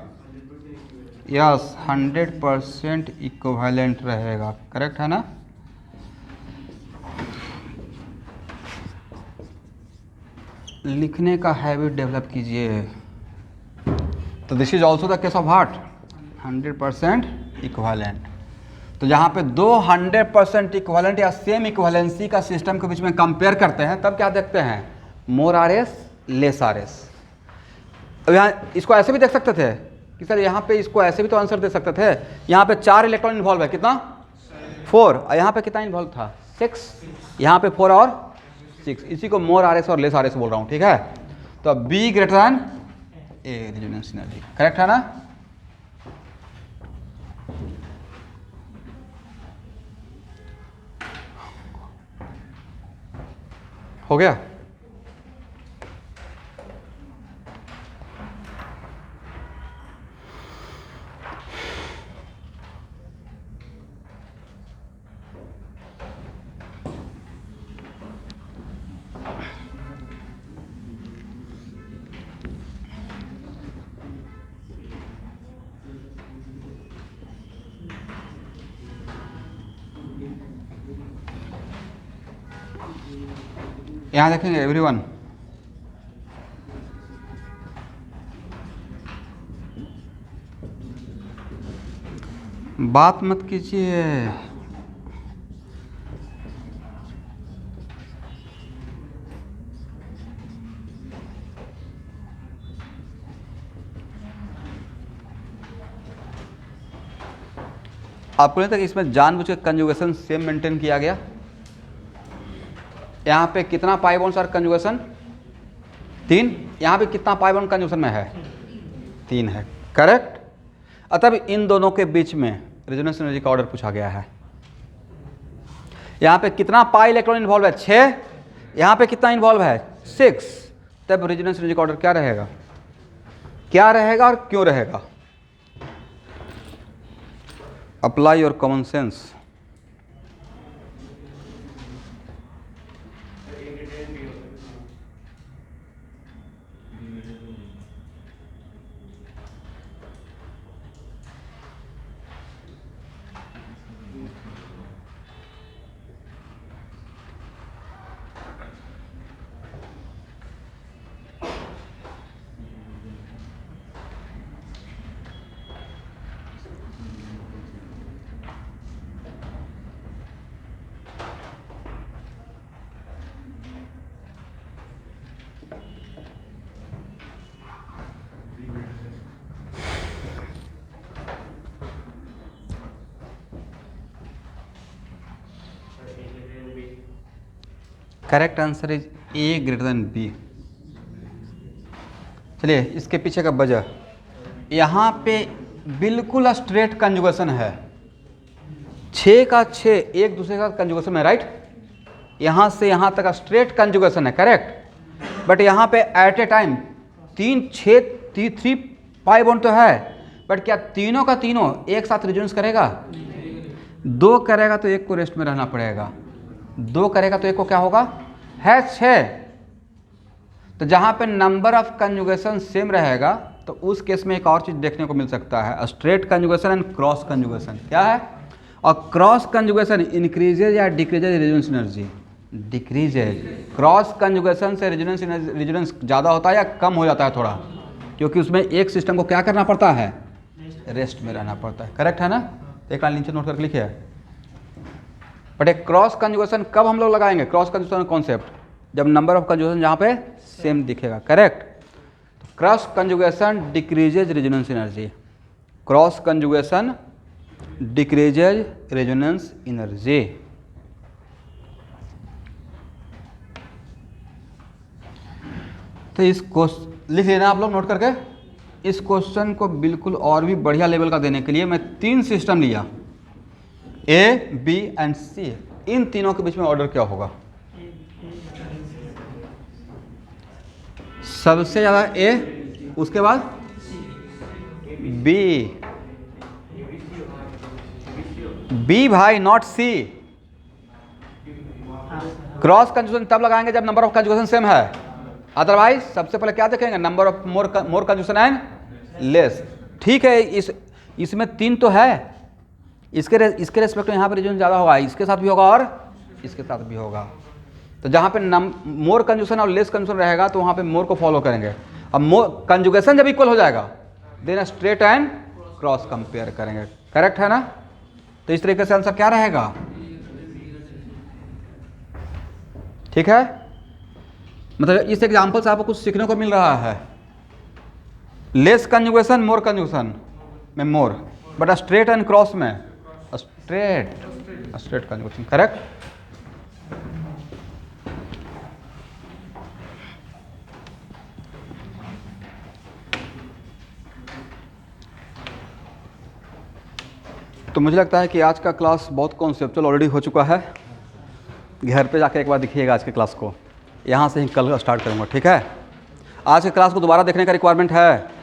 यस 100% इक्विवेलेंट रहेगा, करेक्ट है ना। लिखने का हैबिट डेवलप कीजिए। तो this is also the case of heart, 100% equivalent. तो जहाँ पे दो 100% इक्वालेंट या सेम इक्वालेंसी का सिस्टम के बीच में कंपेयर करते हैं तब क्या देखते हैं, more R S less R S. अब यहाँ इसको ऐसे भी देख सकते थे कि सर यहाँ पे इसको ऐसे भी तो आंसर दे सकते थे, यहाँ पे 4 इलेक्ट्रॉन इन्वॉल्व है, कितना 4, और यहाँ पे कितना इन्वॉल्व था 6, यहाँ पे 4 और 6, इसी को मोर आर एस और लेस आर एस बोल रहा हूँ, ठीक है। तो be greater than A resonance energy, correct है ना। हो गया। यहाँ देखेंगे एवरीवन, बात मत कीजिए। आपको नहीं था कि इसमें जानबूझ के कंजुगेशन सेम मेंटेन किया गया। यहाँ पे कितना पाई बॉन्ड्स और कंजुगेशन 3, यहाँ पे कितना पाई बॉन्ड कंजुगेशन में है 3 है, करेक्ट। अतः इन दोनों के बीच में रेजोनेंस एनर्जी का ऑर्डर पूछा गया है। यहाँ पे कितना पाई इलेक्ट्रॉन इन्वॉल्व है 6, यहाँ पे कितना इन्वॉल्व है 6, तब रेजोनेंस एनर्जी का ऑर्डर क्या रहेगा, क्या रहेगा और क्यों रहेगा। Apply your common sense. Correct answer is a greater than b. चलिए इसके पीछे का वजह, यहाँ पे बिल्कुल स्ट्रेट कंजुगेशन है, 6 का 6 एक दूसरे का कंजुगेशन में, राइट। यहाँ से यहाँ तक स्ट्रेट कंजुगेशन है, करेक्ट। बट यहाँ पे at a time 3 pi bond तो है, बट क्या तीनों का तीनों एक साथ रेजोनेंस करेगा, 2 करेगा तो एक को रेस्ट में रहना पड़ेगा, 2 करेगा तो एक को क्या होगा है 6। तो जहाँ पे नंबर ऑफ कंजुगेशन सेम रहेगा तो उस केस में एक और चीज़ देखने को मिल सकता है, straight conjugation and cross conjugation. क्या है, और क्रॉस कंजुगेशन इंक्रीजेज या decreases resonance energy, decreases. Cross conjugation से रेजोनेंस ज़्यादा होता है या कम हो जाता है थोड़ा, क्योंकि उसमें एक सिस्टम को क्या करना पड़ता है, रेस्ट में रहना पड़ता है, करेक्ट है ना। एक लाइन नीचे नोट करके लिखिए। बट एक क्रॉस कंजुगेशन कब हम लोग लगाएंगे, क्रॉस कंजुगेशन कॉन्सेप्ट, जब नंबर ऑफ कंजुगेशन जहाँ पे सेम दिखेगा, करेक्ट। तो cross conjugation decreases resonance energy, cross conjugation decreases resonance energy. तो इस क्वेश्चन लिख लेना आप लोग नोट करके। इस क्वेश्चन को बिल्कुल और भी बढ़िया लेवल का देने के लिए मैं 3 सिस्टम लिया, ए बी एंड सी। इन तीनों के बीच में ऑर्डर क्या होगा, सबसे ज्यादा ए, उसके बाद बी, बी भाई नॉट सी। क्रॉस कंजुगेशन तब लगाएंगे जब नंबर ऑफ कंजुगेशन सेम है, अदरवाइज सबसे पहले क्या देखेंगे, number of more conjugation and less. ठीक है, इसमें 3 तो है, इसके रेस्पेक्ट में यहाँ पर रेजोनेंस ज़्यादा होगा, इसके साथ भी होगा और इसके साथ भी होगा। तो जहाँ पे मोर कंजुगेशन और लेस कंजुगेशन रहेगा तो वहाँ पे मोर को फॉलो करेंगे। अब मोर कंजुगेशन जब इक्वल हो जाएगा then straight and cross compare करेंगे। करेक्ट है ना? तो इस तरीके से आंसर क्या रहेगा? ठीक है, मतलब इस एग्जाम्पल से आपको कुछ सीखने को मिल रहा है। लेस कंजुगेशन मोर कंजुगेशन में मोर, बट स्ट्रेट एंड क्रॉस में स्ट्रेट कंजुगेशन। करेक्ट? तो मुझे लगता है कि आज का क्लास बहुत कॉन्सेप्चुअल ऑलरेडी हो चुका है। घर पे जाके एक बार देखिएगा आज के क्लास को, यहाँ से ही कल स्टार्ट करूँगा। ठीक है? आज के क्लास को दोबारा देखने का रिक्वायरमेंट है?